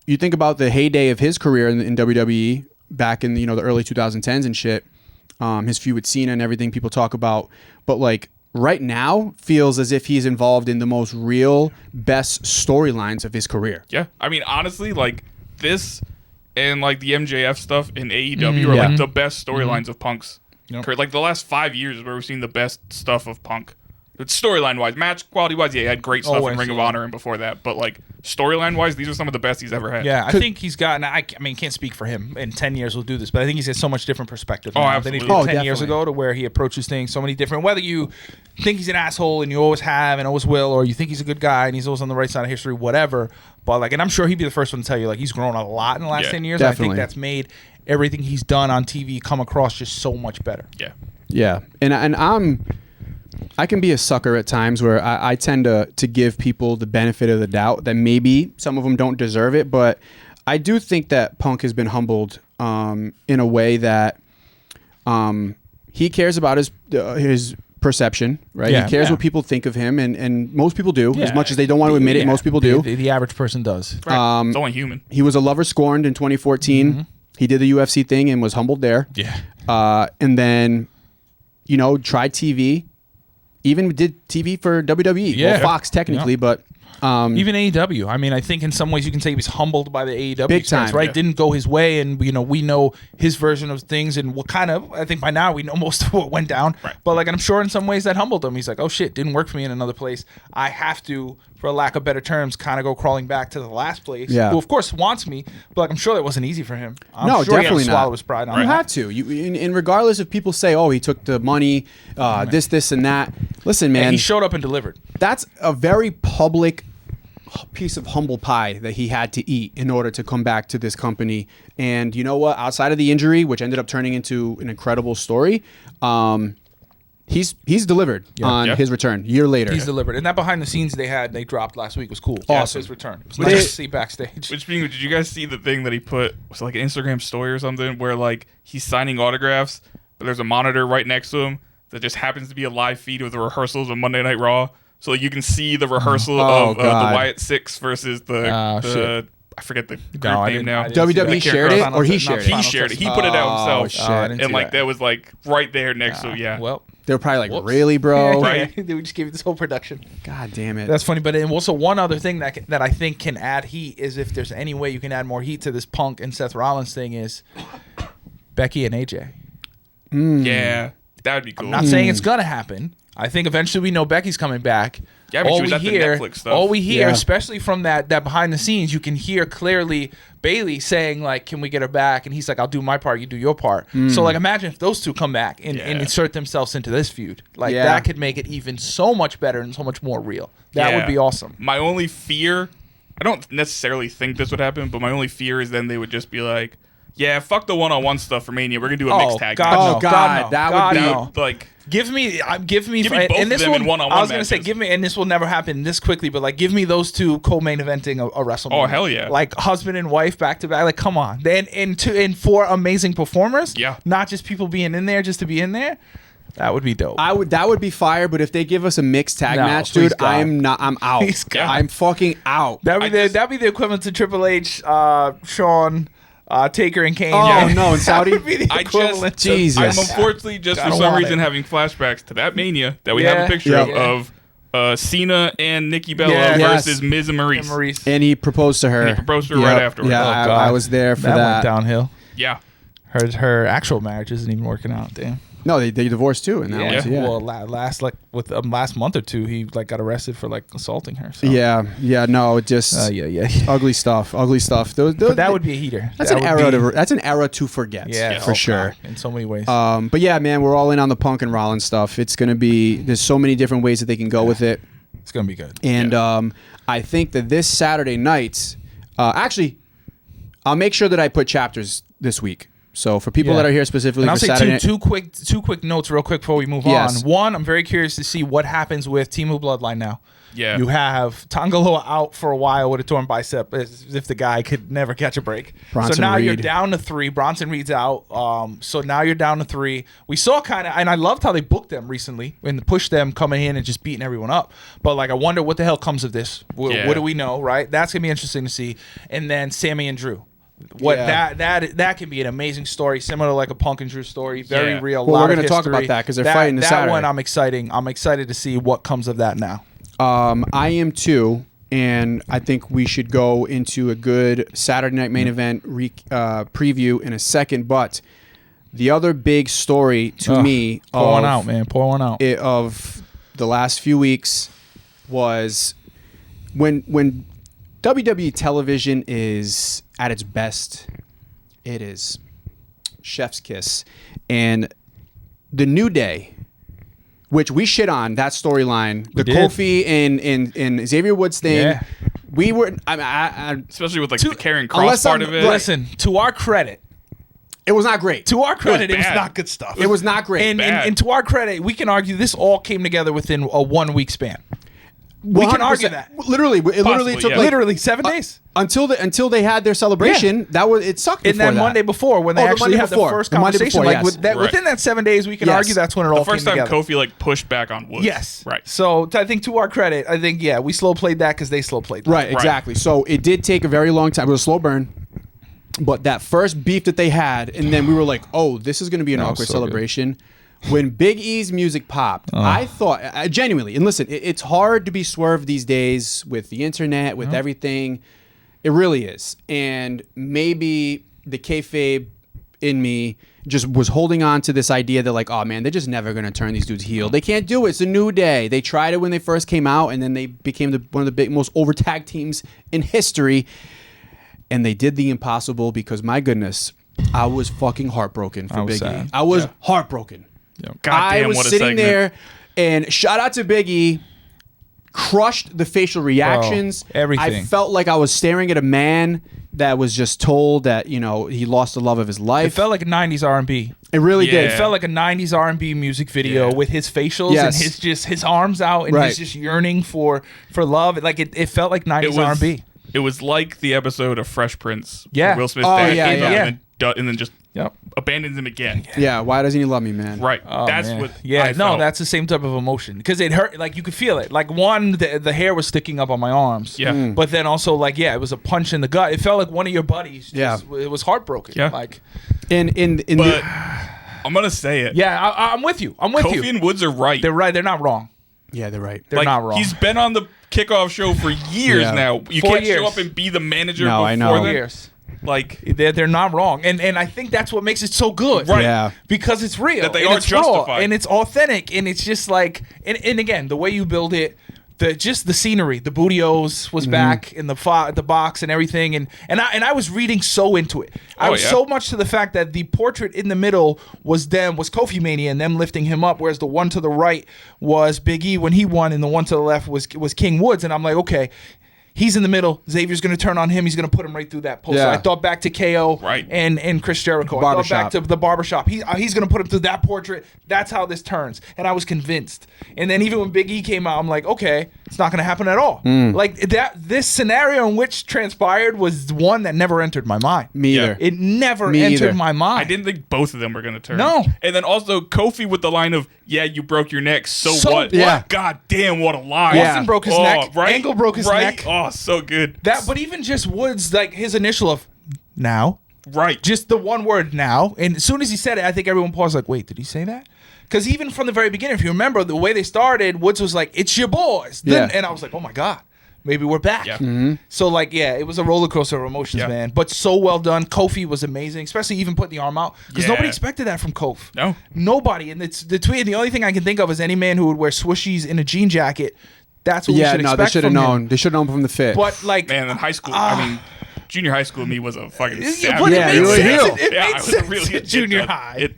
you think about the heyday of his career in WWE back in the early 2010s and shit, his feud with Cena and everything people talk about, but like right now feels as if he's involved in the most real, best storylines of his career. Yeah, I mean, honestly, like this and like the MJF stuff in AEW are like the best storylines of Punk's. Like the last 5 years is where we've seen the best stuff of Punk. It's storyline wise, match quality wise, he had great stuff in Ring of Honor and before that. But like storyline wise, these are some of the best he's ever had. Yeah, I think he's gotten. I mean, can't speak for him. In 10 years, we'll do this, but I think he's had so much different perspective now than he did 10 years ago, to where he approaches things so many different. Whether you think he's an asshole and you always have and always will, or you think he's a good guy and he's always on the right side of history, whatever. But like, and I'm sure he'd be the first one to tell you, like, he's grown a lot in the last 10 years. I think that's made everything he's done on TV come across just so much better. Yeah. Yeah, and I can be a sucker at times where I tend to give people the benefit of the doubt that maybe some of them don't deserve it, but I do think that Punk has been humbled in a way that he cares about his perception, right? He cares what people think of him, and most people do, as much as they don't want to admit it. Most people do. The average person does. Right. It's only human. He was a lover scorned in 2014. He did the UFC thing and was humbled there. Yeah. And then, tried TV, even did TV for WWE. Yeah. Well, Fox technically, but even AEW. I mean, I think in some ways you can say he was humbled by the AEW Big experience, time, right? yeah. Didn't go his way, and we know his version of things and what kind of. I think by now we know most of what went down. Right. But like, I'm sure in some ways that humbled him. He's like, oh shit, didn't work for me in another place. I have to, for lack of better terms, kind of go crawling back to the last place. Yeah. Who of course wants me, but like, I'm sure that wasn't easy for him. I'm no, sure definitely he had to swallow not. his pride on You that. have to. And regardless if people say, "Oh, he took the money, this, and that." Listen, man, And he showed up and delivered. that's a very public piece of humble pie that he had to eat in order to come back to this company. And you know what? Outside of the injury, which ended up turning into an incredible story, he's delivered on his return year later. He's delivered. And that behind the scenes they dropped last week was cool. Awesome. His return. It was nice to see backstage. Which being, did you guys see the thing that he put? Was it like an Instagram story or something where like he's signing autographs, but there's a monitor right next to him that just happens to be a live feed of the rehearsals of Monday Night Raw. So you can see the rehearsal of the Wyatt Six versus the I forget the group name now. WWE shared it, or he shared it? He shared it. He put it out himself. Shit. And like that was like right there next to Well, They were probably like, "Really, bro?" Right. They just gave you this whole production. God damn it. That's funny. But and also one other thing that I think can add heat is if there's any way you can add more heat to this Punk and Seth Rollins thing is Becky and AJ. Yeah, that would be cool. I'm not saying it's gonna happen. I think eventually we know Becky's coming back. Yeah, but she was at the Netflix stuff. All we hear, Yeah. especially from that behind the scenes, you can hear clearly Bailey saying like, "Can we get her back?" And he's like, "I'll do my part, you do your part." So like, imagine if those two come back and insert themselves into this feud. Like that could make it even so much better and so much more real. That would be awesome. My only fear, I don't necessarily think this would happen, but my only fear is then they would just be like, "Yeah, fuck the one-on-one stuff for Mania. We're gonna do a mixed tag match." Oh, God, that would be- no. Like, Give me both and of this them one, in one-on-one I was gonna say, matches. give me, and this will never happen this quickly, but like, give me those two co-main eventing a WrestleMania. Oh, hell yeah. Like husband and wife back to back. Like, come on. Then and four amazing performers. Yeah. Not just people being in there just to be in there. That would be dope. That would be fire, but if they give us a mixed tag No, match, please dude, God. I'm out. Please God. I'm fucking out. That'd be the equivalent to Triple H, Shawn, Taker, and Kane. Oh, no, in Saudi? That would be the I equivalent. just, Jesus. I'm unfortunately just I for don't some want reason it. having flashbacks to that Mania that we Yeah. have a picture Yeah. of Cena and Nikki Bella Yes. versus Miz and Maurice. Maurice. And he proposed to her. And he proposed to her right afterwards. Yeah, Oh, I God. was there for that that. went downhill. Yeah. Her actual marriage isn't even working out. Damn. No, they divorced too, and that was Well, last last month or two, he like got arrested for like assaulting her. So. Yeah, no, it just Yeah. ugly stuff. Those, But that would be a heater. that's That an would era. be- That's an era to forget. Yeah, for sure. in so many ways. But yeah, man, we're all in on the Punk and Rollins stuff. It's gonna be. There's so many different ways that they can go with it, It's gonna be good. and I think that this Saturday night, actually, I'll make sure that I put chapters this week. So for people Yeah. that are here specifically And I'll for say Saturday night, two quick notes real quick before we move Yes. on. One, I'm very curious to see what happens with Timu Bloodline now. Yeah. You have Tangaloa out for a while with a torn bicep, as if the guy could never catch a break. Bronson so now you're Reed. down to 3. Bronson Reed's out. So now you're down to 3. We saw kind of, and I loved how they booked them recently and pushed them coming in and just beating everyone up. But like, I wonder what the hell comes of this. What do we know, right? That's gonna be interesting to see. And then Sammy and Drew. That can be an amazing story, similar to like a Punk and Drew story, very real. Well, lot we're of gonna talk history. about that 'cause they're fighting this that Saturday. one I'm excited to see what comes of that now. I am too, and I think we should go into a good Saturday night main event preview in a second. But the other big story to me Pour one out, man. Pour one out. of the last few weeks was when WWE television is at its best, it is chef's kiss. And the New Day, which we shit on that storyline, the did. Kofi and Xavier Woods thing, Yeah. we were, I Especially with like the Karrion Kross unless part I'm- of it. right. Listen, to our credit, it was not great. it was bad. not good stuff. It was not great. And to our credit, we can argue this all came together within a 1 week span. We can argue 100%. that. Literally, it literally Possibly, took yeah. like Literally 7 days. until they had their celebration. It sucked. And before then that. Monday before, when they Oh, the actually Monday had before. the first The Monday conversation, before, like yes. with Right. within that 7 days, we can Yes. argue that's when it all The first came time together. Kofi like pushed back on Woods. Yes. Right. So I think to our credit, I think we slow played that because they slow played that. Right, exactly. So it did take a very long time. It was a slow burn. But that first beef that they had, and then we were like, oh, this is going to be an That was awkward so good. celebration. When Big E's music popped, I thought, genuinely, and listen, it's hard to be swerved these days with the internet, with everything. It really is. And maybe the kayfabe in me just was holding on to this idea that like, oh man, they're just never going to turn these dudes heel. They can't do it. It's a new day. They tried it when they first came out, and then they became one of the most over tag teams in history. And they did the impossible because, my goodness, I was fucking heartbroken for Big E. I was heartbroken. Goddamn, I was what a sitting segment. there, and shout out to Big E. Crushed the facial reactions. Everything. I felt like I was staring at a man that was just told that, you know, he lost the love of his life. It felt like a 90s R&B. It really did. It felt like a 90s R&B music video with his facials and his arms out, and he's just yearning for love. Like it felt like 90s R&B. It was like the episode of Fresh Prince. Yeah. Where Will Smith's Oh, dad yeah, came yeah. out and then just abandons him again. Yeah, why doesn't he love me, man? Right. Oh, That's man. what I felt. that's the same type of emotion because it hurt. Like you could feel it. Like the hair was sticking up on my arms. Yeah. But then also like it was a punch in the gut. It felt like one of your buddies. Yeah. It was heartbroken. Yeah. Like. But I'm gonna say it. Yeah, I'm with you. I'm with you. Kofi and Woods are right. They're right. They're not wrong. Yeah, they're right. They're not wrong. He's been on the kickoff show for years now. You 4 can't years. show up and be the manager No, before I know. then. Years. Like They're not wrong, and I think that's what makes it so good, Right. Yeah. Because it's real, That they and are it's raw, justified. and it's authentic, and it's just like, and again, the way you build it, the scenery, the Bootios was back in the box and everything, and I was reading so into it. I was so much to the fact that the portrait in the middle was Kofi Mania and them lifting him up, whereas the one to the right was Big E when he won, and the one to the left was King Woods, and I'm like, okay. He's in the middle. Xavier's going to turn on him. He's going to put him right through that post. Yeah. I thought back to KO Right. and Chris Jericho. I thought Barbershop. back to the barbershop. He's going to put him through that portrait. That's how this turns. And I was convinced. And then even when Big E came out, I'm like, okay, it's not going to happen at all. Like this scenario in which transpired was one that never entered my mind. Me Yeah. either. It never Me entered either. my mind. I didn't think both of them were gonna turn. No. And then also Kofi with the line of, "Yeah, you broke your neck. So So what?" Yeah. God damn, what a line. Yeah. Austin broke his neck. Angle broke his neck. Oh, so good. But even just Woods, like his initial of now. Right. Just the one word now. And as soon as he said it, I think everyone paused like, wait, did he say that? Because even from the very beginning, if you remember, the way they started, Woods was like, it's your boys. Then, Yeah. and I was like, oh my God, maybe we're back. Yeah. So like, it was a roller coaster of emotions, Yeah. man. But so well done. Kofi was amazing, especially even putting the arm out. Because Yeah. nobody expected that from Kofi. No. Nobody. And it's the tweet. The only thing I can think of is any man who would wear swooshies in a jean jacket. That's what we should expect they should have from him. known. They should have known from the fit. But like, Man, in high school, junior high school, me was a fucking but savage. Yeah, it you made were sense. heel. It Yeah, I made was sense really in junior high.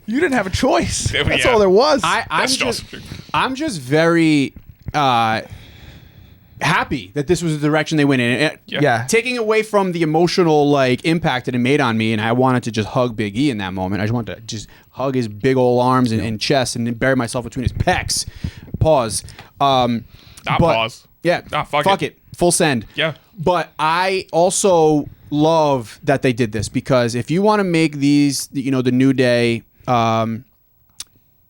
You didn't have a choice. That's Yeah. all there was. I'm just very happy that this was the direction they went in. And, Yeah. Taking away from the emotional like impact that it made on me, and I wanted to just hug Big E in that moment. I just wanted to just hug his big old arms and chest, and then bury myself between his pecs. Pause. Not pause. Yeah. Fuck it. Full send. Yeah. But I also love that they did this, because if you want to make these, the New Day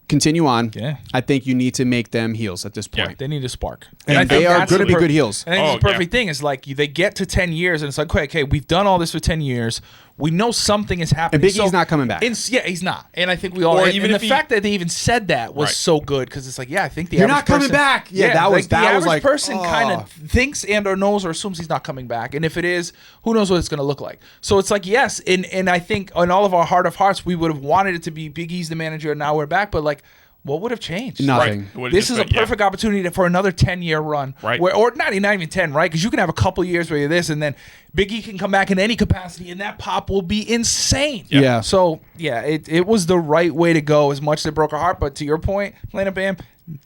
continue on, I think you need to make them heels at this point. They need a spark. And I they think are that's going to the be good heels. And I think Oh, it's the perfect thing is like they get to 10 years and it's like, okay, we've done all this for 10 years. We know something is happening. And Big E's not coming back. He's not. And I think we all. Or And, even and the if fact that they even said that was Right. so good, because it's like, I think the You're average not coming person- back. Yeah, that was the average like, person oh. kind of thinks and or knows or assumes he's not coming back. And if it is, who knows what it's going to look like. So it's like, yes, and I think in all of our heart of hearts, we would have wanted it to be Big E's the manager, and now we're back. But like, what would have changed? Nothing. Right. It would've This just is a been- perfect opportunity for another 10-year run. Right. Or not even 10, right? Because you can have a couple years where you're this, and then Big E can come back in any capacity, and that pop will be insane. Yeah. So, it was the right way to go, as much as it broke our heart. But to your point, Planet Bam,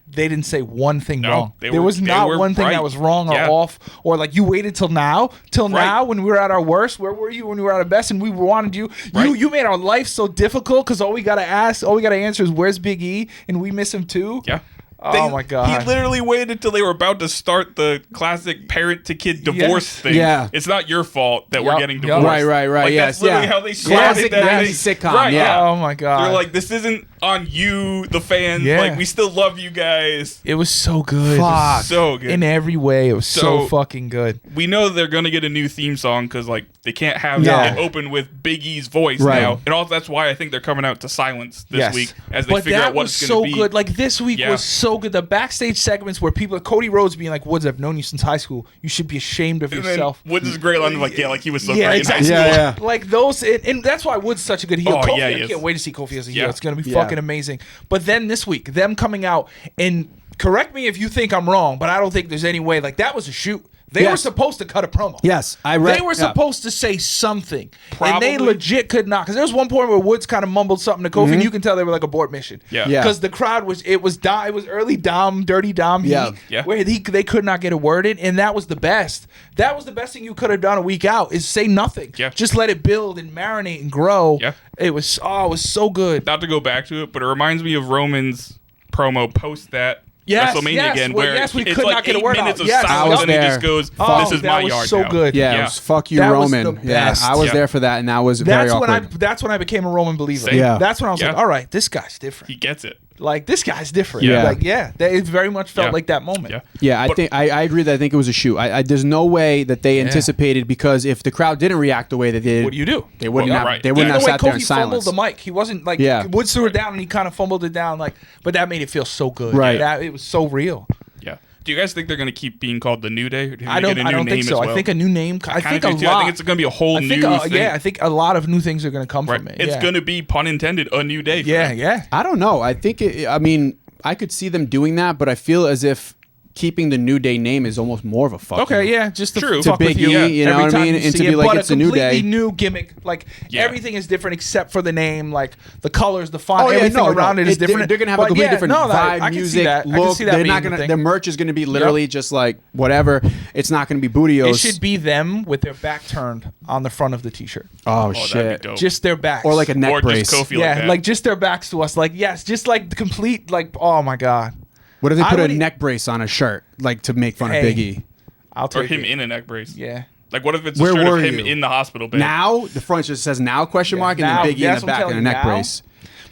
they didn't say one thing No, wrong. they There were- was they not were one thing right. that was wrong or Yeah. off, or like you waited till now. Till Right. now, when we were at our worst, where were you when we were at our best and we wanted you? Right. You made our life so difficult because all we got to answer is, where's Big E? And we miss him too. Yeah. Oh my God. He literally waited until they were about to start the classic parent to kid divorce thing. Yeah. It's not your fault that we're Yup, getting yup. divorced. Right, Like, yes, that's literally yeah. how they started Classic that 90s thing. sitcom, Right, yeah. Oh my God. They're like, this isn't on you, the fans. Yeah. Like, we still love you guys. It was so good. Fuck. So good. In every way, it was so fucking good. We know they're going to get a new theme song because, like, they can't have Yeah. it open with Big E's voice Right. now. And also, that's why I think they're coming out to silence this Yes. week as they figure out what it's going to be. But that was so good. Like, this week was so good. The backstage segments where people, Cody Rhodes being like, Woods, I've known you since high school. You should be ashamed of And then yourself. Woods is great line, like, yeah, like he was so Yeah, great exactly. in high school. Yeah, yeah. Like those, and that's why Wood's such a good heel. Oh, Kofi, yeah, I he can't is. wait to see Kofi as a heel. Yeah. It's going to be Yeah. fucking amazing. But then this week, them coming out, and correct me if you think I'm wrong, but I don't think there's any way. Like, that was a shoot. They were Yes. supposed to cut a promo. Yes, I read. They were yeah. supposed to say something, and they Probably. legit could not. Because there was one point where Woods kind of mumbled something to Kofi, and you can tell they were like abort mission. Yeah. Yeah. Because the crowd was it was early Dom, dirty Dom heat, Yeah. Yeah. where they could not get a word in, and that was the best. That was the best thing you could have done a week out is say nothing. Yeah. Just let it build and marinate and grow. Yeah. It was so good. Not to go back to it, but it reminds me of Roman's promo post that Yes, WrestleMania yes, again, well, where yes, we it's could like not get a 8 word minutes out. of Yes. I was silence, and he there. just goes, Oh, "This is that my was yard so now." good. Yeah, Yeah. it was fuck you, That was Roman. the Yeah, best. I was Yeah. there for that, and that was very awkward. That's when I became a Roman believer. Same. Yeah. That's when I was like, Yeah. all right, this guy's different. He gets it. Like, this guy's different. Yeah. Like, it very much felt Yeah. like that moment. Yeah. Yeah, I But- think I agree that I think it was a shoot. There's no way that they anticipated, because if the crowd didn't react the way they did, What do you do? They wouldn't Well, have. right. They wouldn't Yeah. have The way sat there in Kofi fumbled silence. the mic, he wasn't like Yeah. Woods threw it down and he kind of fumbled it down, like, but that made it feel so good. Right. It was so real. Yeah. Do you guys think they're going to keep being called the New Day? Or do I they don't. get a I new don't think name so. as well? I think a new name. I think a do too. lot. I think it's going to be a whole I think, new thing. I think a lot of new things are going to come Right. from it. It's yeah. going to be, pun intended, a new day. For Yeah, them. yeah. I don't know. I think. I mean, I could see them doing that, but I feel as if keeping the New Day name is almost more of a fuck. Okay, you. yeah, just to True. fuck To with Big you. E, you know Every what I time mean? you And to see be it, like, but it's a new completely day. new gimmick. Like Yeah. everything is different except for the name. Like the colors, the font, Oh yeah, everything no, around it is different. They're gonna have But a completely yeah, different no, vibe, I can see music, that. I look. can see that They're being not the gonna. thing. Their merch is gonna be literally just like whatever. It's not gonna be Bootios. It should be them with their back turned on the front of the T-shirt. Oh, Oh, that'd shit. be dope. Just their backs. Or like a neck Or brace. just Kofi yeah, like that. like just their backs to us. Like yes, just like the complete. Like oh my god, What if they I put a would- neck brace on a shirt, like to make fun Hey. of Big E? I'll Or take him it. in a neck brace. Yeah. Like, what if it's Where a shirt were of him you? in the hospital bed? Now the front just says now question mark and now, then Big E in that's the what I'm back and a telling neck you now. brace.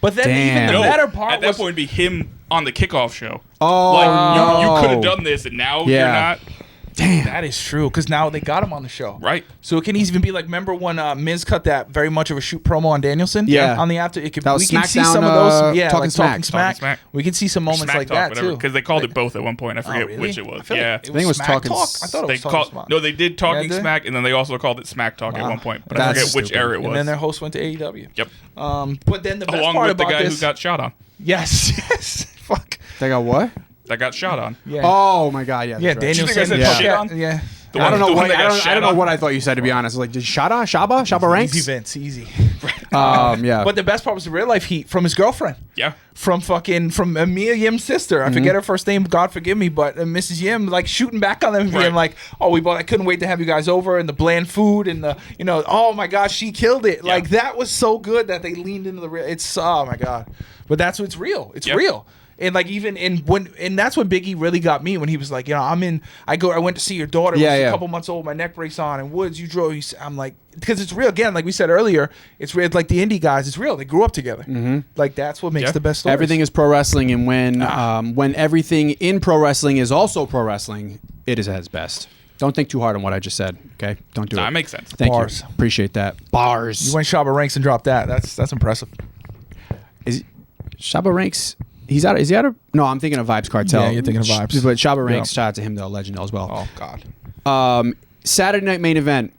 But then even Damn. the No, better part at that was point, it'd be him on the kickoff show. Oh, Like, no. you could have done this, and now you're Yeah. not. Damn. that is true because now they got him on the show. Right. So it can even be like, remember when Miz cut that very much of a shoot promo on Danielson? Yeah. On the after, it could, That was we can see SmackDown, some of those. Yeah, Talking like Smack. talking smack. Talking Smack. We can see some moments Smack like Talk, that whatever, too. because they called it both at one point. I forget really? which it was. I feel Yeah. like think it was Smack Talking Talk. S- I thought it They was Talking called Smack. no, they did Talking did they? Smack, and then they also called it Smack Talk at Wow. one point. But I That's forget which stupid. era it was. And then their host went to AEW. Yep. But then the best Along part with the about guy this, who got shot on. yes, yes, fuck, They got what? That got shot on. yeah, Oh my god, yeah. yeah, that's right. you think I Danielson, said shit on? yeah. The I one- don't know the one what that got I shot don't know on? what I thought you said, to be honest. Like, did Shaba Ranks? Easy Vince, easy. Yeah. But the best part was the real life heat from his girlfriend. Yeah. From Mia Yim's sister. I forget her first name, God forgive me, but Mrs. Yim like shooting back on them and being Right. like, oh, I couldn't wait to have you guys over, and the bland food and the, oh my gosh, she killed it. Yeah. Like that was so good that they leaned into the real. It's oh my god. But that's what's real. It's Yep. real. And like even and that's when Big E really got me when he was like, I went to see your daughter. Yeah, was yeah. a couple months old, my neck brace on, and Woods, you drove. I'm like, because it's real. Again, like we said earlier, it's real. Like the indie guys, it's real. They grew up together. Like that's what makes Yeah. the best stories. Everything is pro wrestling, and when everything in pro wrestling is also pro wrestling, it is at its best. Don't think too hard on what I just said. Okay, don't do Nah, it. it makes sense. Thank Bars. you. Appreciate that. Bars. You went Shabba Ranks and dropped that. That's impressive. Is Shaba Ranks? He's out. Is he out of? No, I'm thinking of Vibes Cartel. Yeah, you're thinking of Vibes. But Shaba Ranks, Yeah. shout out to him though, legend as well. Oh God, Saturday night main event.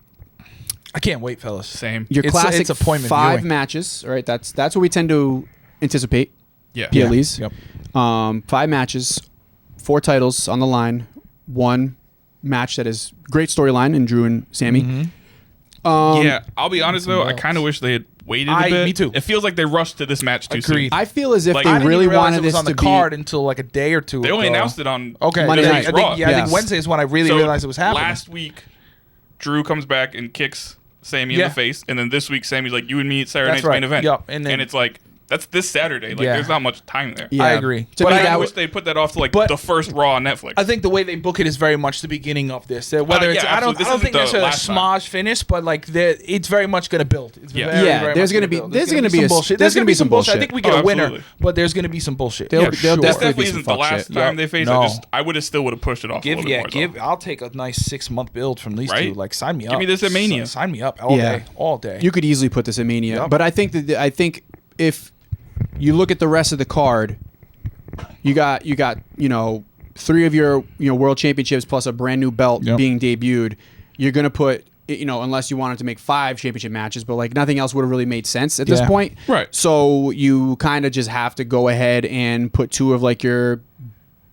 I can't wait, fellas. Same. Your It's classic it's appointment 5 viewing. matches. All right, that's what we tend to anticipate. Yeah. PLEs. Yep. 5 matches, 4 titles on the line. 1 match that is great storyline in Drew and Sammy. Yeah. I'll be honest though, I kind of wish they had waited a bit. Me too. It feels like they rushed to this match too soon. Agreed. I feel as if Like, they I I didn't really even realize wanted it was this on the to card be. until like a day or two. They only ago. announced it on Okay, Monday I night. think, Raw. I Yes. think Wednesday is when I really So, realized it was happening. Last week, Drew comes back and kicks Sammy in Yeah. the face, and then this week Sammy's like, "You and me at Saturday That's night's main right. event." Yup, and then- it's like That's this Saturday. Like, there's not much time there. I agree. But I wish they put that off to the first Raw on Netflix. I think the way they book it is very much the beginning of this. Whether it's, I don't think necessarily a smodge finish, but it's very much going to build. It's there's going to be some bullshit. There's going to be some bullshit. I think we get a winner, but there's going to be some bullshit. They'll definitely isn't the last time they face it. I would have still pushed it off a little bit more. I'll take a nice 6-month build from these two. Like, sign me up. Give me this at Mania. Sign me up all day. You could easily put this at Mania, but I think if you look at the rest of the card, you got 3 of your world championships plus a brand new belt being debuted. You're gonna put unless you wanted to make 5 championship matches, but like nothing else would have really made sense at this point. Right. So you kind of just have to go ahead and put 2 of like your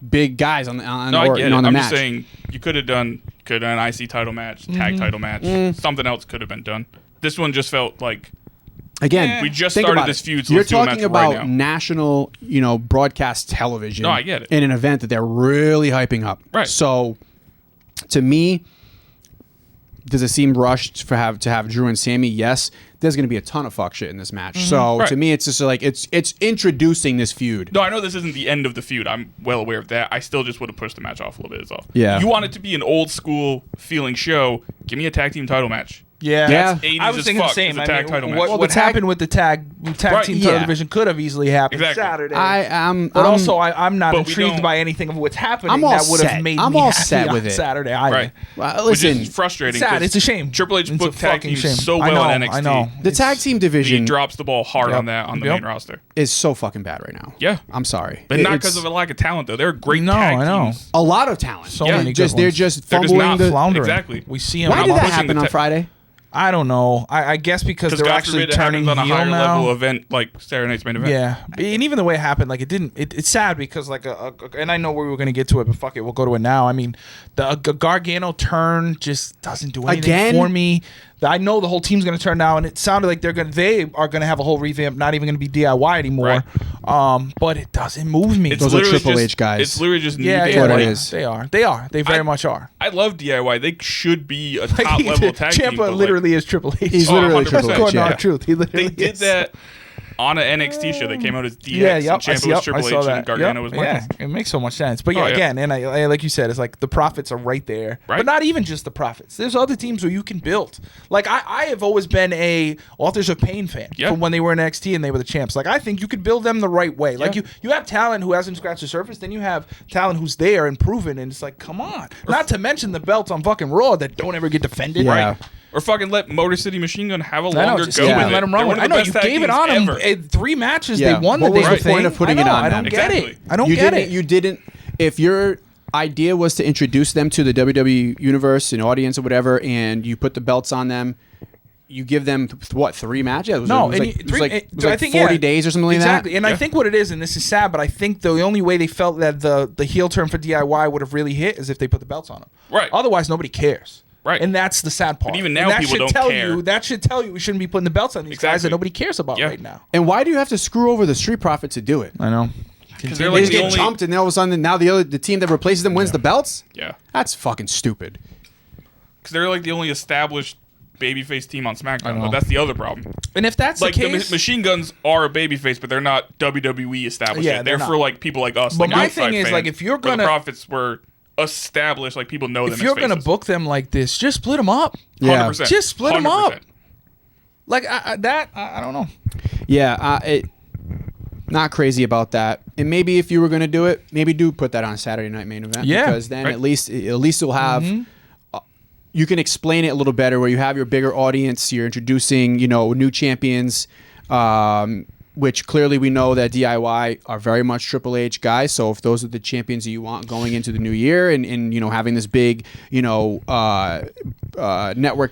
big guys on the I get it. on the I'm match. just saying you could have done an IC title match, tag title match, something else could have been done. This one just felt like. Again, we just started this feud. So you're let's do a talking match about right now. national, broadcast television. No, I get it. In an event that they're really hyping up. Right. So, to me, does it seem rushed to have Drew and Sammy? Yes. There's going to be a ton of fuck shit in this match. So to me, it's just like it's introducing this feud. No, I know this isn't the end of the feud. I'm well aware of that. I still just would have pushed the match off a little bit. Is all. Yeah. You want it to be an old school feeling show? Give me a tag team title match. Yeah. That's 80s I was thinking the same. Tag title match. What happened with the tag team title division could have easily happened Saturday. I'm not intrigued by anything of what's happening that would have made me all happy set with on it. Saturday. Right. Listen, which is frustrating. Sad. It's a shame. Triple H booked tag teams shame. so well on NXT. I know. The tag team division He drops the ball hard on the main roster. is so fucking bad right now. Yeah. I'm sorry. But not because of a lack of talent, though. They're great tag teams. A lot of talent. So many good They're ones. just They're fumbling. just not floundering. Exactly. We see them. Why did that pushing happen the on Friday? I don't know. I guess because they're God actually forbid it turning happens on a heel higher now. level event like Saturday Night's Main Event. Yeah, and even the way it happened, like it didn't. It's sad because like and I know we were going to get to it, but fuck it, we'll go to it now. I mean, the Gargano turn just doesn't do anything for me. I know the whole team's going to turn now, and it sounded like they are going to have a whole revamp, not even going to be DIY anymore. Right. But it doesn't move me. Those are Triple H guys. It's literally just yeah, what it is. They are. They very much are. I love DIY. They should be a top level tag team. Ciampa literally is Triple H. He's literally 100%. Triple H. According to our truth, he literally They did is. that on an NXT show. They came out as DX and Ciampa was Triple H and Gargano was Marcus. Yeah, it makes so much sense. But again, and I like you said, it's like the profits are right there. Right. But not even just the profits. There's other teams where you can build. Like I have always been a Authors of Pain fan from when they were in NXT and they were the champs. Like I think you could build them the right way. Like you have talent who hasn't scratched the surface, then you have talent who's there and proven, and it's like, come on. Not to mention the belts on fucking Raw that don't ever get defended. Yeah. Right. Or fucking let Motor City Machine Gun have a longer go with it. Let them run with it. I know you gave it on them. 3 matches, they won the What was damn the point thing. of putting it on I them? don't get Exactly. it. I don't get it. You didn't. If your idea was to introduce them to the WWE universe and audience or whatever, and you put the belts on them, you give them 3 matches? It was like 40 days or something like that. Exactly. And I think what it is, and this is sad, but I think the only way they felt that the heel turn for DIY would have really hit is if they put the belts on them. Right. Otherwise, nobody cares. Right. And that's the sad part. But even now, people don't care. That should tell you we shouldn't be putting the belts on these guys that nobody cares about right now. And why do you have to screw over the Street Profits to do it? I know. Because They just get jumped, and then all of a sudden, now the team that replaces them wins the belts? Yeah. That's fucking stupid. Because they're like the only established babyface team on SmackDown. But that's the other problem. And if that's like the case, the Machine Guns are a babyface, but they're not WWE established yet. They're for like people like us. But like my thing is, like, if you're gonna, the Profits were established, like people know them. If you're gonna book them like this, just split them up. Yeah. 100%. Just split them up. 100%. Like I don't know. Yeah, not crazy about that. And maybe if you were going to do it, maybe do put that on a Saturday Night Main Event. Yeah, because then at least you'll have. You can explain it a little better, where you have your bigger audience. You're introducing, new champions, which clearly we know that DIY are very much Triple H guys. So if those are the champions that you want going into the new year, and having this big, network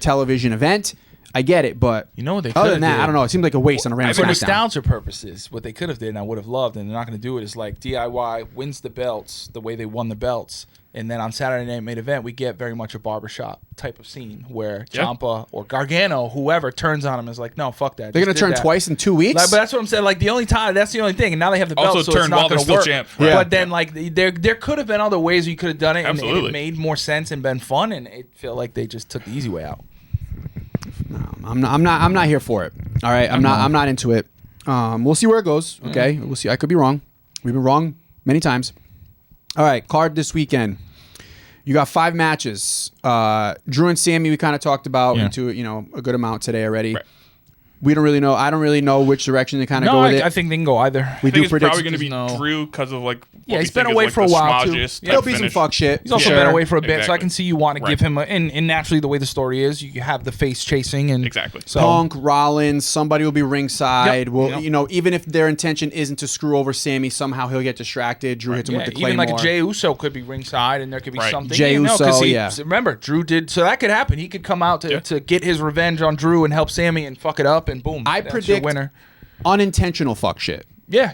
television event. I get it, but what they other than that, I don't know. It seemed like a waste on a random For SmackDown. nostalgia purposes, what they could have did, and I would have loved, and they're not going to do it, is like DIY wins the belts the way they won the belts, and then on Saturday Night Main Event, we get very much a barbershop type of scene where Ciampa or Gargano, whoever, turns on him and is like, no, fuck that. They're going to turn twice in 2 weeks? But that's what I'm saying. Like, the only time, that's the only thing. And now they have the belts, also so it's turn not while they're going to still work. champ. Yeah. But then, like, there could have been other ways you could have done it, and Absolutely. it made more sense and been fun, and it felt like they just took the easy way out. No, I'm not here for it. All right, I'm not into it. We'll see where it goes. Okay, we'll see. I could be wrong. We've been wrong many times. All right, card this weekend. You got 5 matches. Drew and Sammy, we kind of talked about into a good amount today already. Right. We don't really know. I don't really know which direction they kind of go with it. I think they can go either. I think it's probably going to be Drew because of like. Yeah, he's been away for a while too. There'll be some fuck shit. He's also been away for a bit, so I can see you want to give him and naturally the way the story is, you have the face chasing and so Punk, Rollins, somebody will be ringside. Even if their intention isn't to screw over Sammy, somehow he'll get distracted. Drew hits him with the Claymore. Even like a Jey Uso could be ringside, and there could be something. Jey Uso, remember, Drew did so that could happen. He could come out to get his revenge on Drew and help Sammy and fuck it up, and boom, I predict winner. Unintentional fuck shit.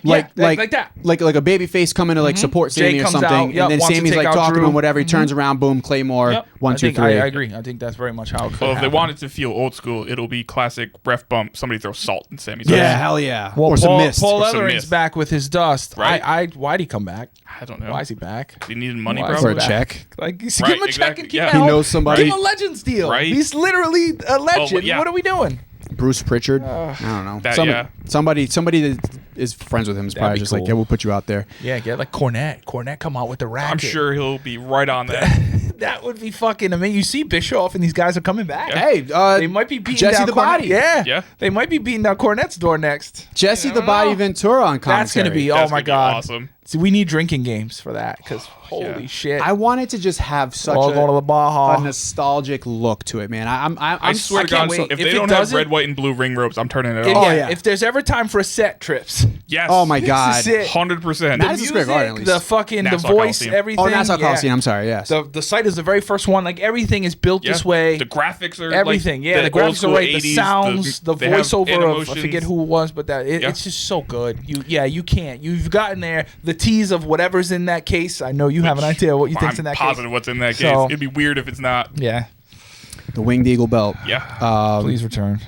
Like that. Like a baby face coming to support Sammy or something, and then Sammy's like talking to him, whatever. He turns around, boom, Claymore, 1, 2, 3. I agree. I think that's very much how it could Well, if happen. they want it to feel old school, it'll be classic ref bump. Somebody throws salt in Sammy's face. face. Hell yeah. Well, or some mist. Paul Ellering's back with his dust. Right? Why'd he come back? I don't know. Why is he back? He needed money, for a check. Like, give him a check and keep him He knows somebody. Give him a Legends deal. Right? He's literally a legend. What are we doing? Bruce Pritchard. I don't know. Somebody that is friends with him is probably just like, we'll put you out there. Yeah, get like Cornette. Cornette come out with the racket. I'm sure he'll be right on that. That would be fucking amazing. You see Bischoff and these guys are coming back. Yeah. Hey, they might be beating Jesse down the Body. Yeah. They might be beating down Cornette's door next. Jesse the Body Ventura on commentary. That's gonna be. Oh my god, awesome. See, we need drinking games for that because holy shit. I wanted to just have such going to the Baja. a nostalgic look to it, man. I swear to God, if they don't have red, white, and blue ring ropes, I'm turning it off. If there's ever time for a set, trips. Yes. Oh my god. 100%. Madison Square Garden, at least. The fucking the voice, Coliseum. everything. Oh, Nassau Coliseum. I'm sorry. Yes. The site is the very first one. Like everything is built this way. The graphics are everything. Like the graphics are right. 80s, the sounds, the voiceover of I forget who it was, but it's just so good. You can't. You've gotten there. The tease of whatever's in that case. I know you have an idea what you think's in that case. I'm positive what's in that case. It'd be weird if it's not. Yeah. The Winged Eagle belt. Yeah. Please return.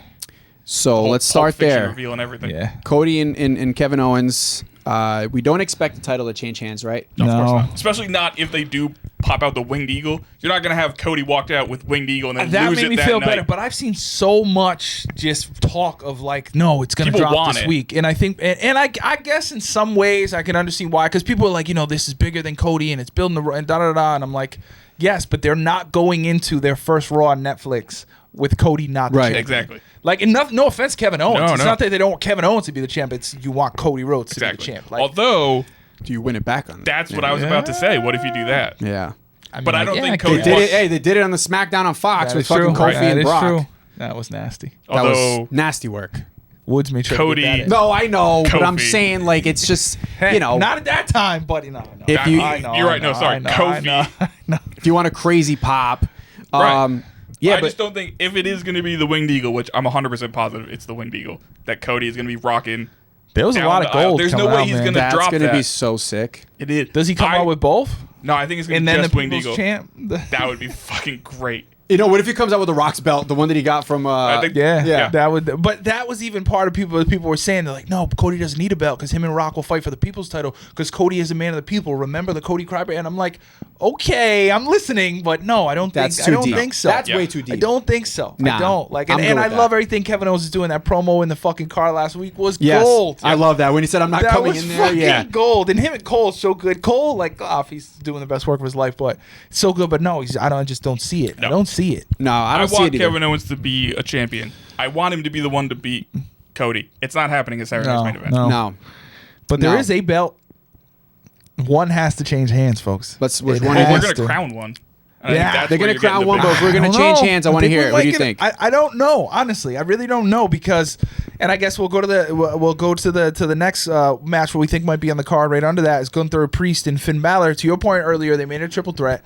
So let's start there. Reveal and everything. Yeah. Cody and Kevin Owens. We don't expect the title to change hands, right? No, of course not. Especially not if they do pop out the Winged Eagle. You're not going to have Cody walked out with Winged Eagle and then that lose made it me that feel night. better. But I've seen so much just talk of like, no, it's going to drop this week. And I think, and I guess in some ways I can understand why. Because people are like, this is bigger than Cody and it's building the and da-da-da. And I'm like, yes, but they're not going into their first Raw on Netflix with Cody not the champion. Exactly. Like, no offense, Kevin Owens. It's no. not that they don't want Kevin Owens to be the champ. It's you want Cody Rhodes to be the champ. Like, although, do you win it back on that? That's what I was about to say. What if you do that? Yeah. I don't think Cody they did it on the SmackDown on Fox with fucking Kofi and Brock. True. That was nasty. That was nasty work. Woods made sure Cody. to get that in. No, I know, Kofi. but I'm saying like it's just not at that time, buddy. No. If you're right. No, sorry, Kofi. If you want a crazy pop, right. Yeah, I just don't think if it is going to be the Winged Eagle, which I'm 100% positive it's the Winged Eagle, that Cody is going to be rocking. There was a lot of gold. There's no way he's going to drop that. That's going to be so sick. It is. Does he come out with both? No, I think it's going to be just Winged Eagle. Champ? That would be fucking great. What if he comes out with the Rock's belt, the one that he got from? Yeah. That would. But that was even part of people. People were saying they're like, no, Cody doesn't need a belt because him and Rock will fight for the people's title because Cody is a man of the people. Remember the Cody Crybaby? And I'm like, okay, I'm listening, but no, I don't think. I don't think so. That's way too deep. I don't think so. Nah, I don't like. And I love everything Kevin Owens is doing. That promo in the fucking car last week was gold. I love that when he said, "I'm not coming in there." That was gold. And him and Cole is so good. Cole, like, he's doing the best work of his life, but it's so good. But no, I just don't see it. No. I don't see it. No, I don't see want it either. Kevin Owens to be a champion. I want him to be the one to beat Cody. It's not happening at Saturday's main event. No. But there is a belt. One has to change hands, folks. Which one? We're going to crown one. Yeah, they're going to crown one, but if we're going to change hands, I want to hear it. What do you think? I don't know, honestly. I really don't know because, and I guess we'll go to the next match where we think might be on the card. Right under that is Gunther Priest and Finn Balor. To your point earlier, they made a triple threat.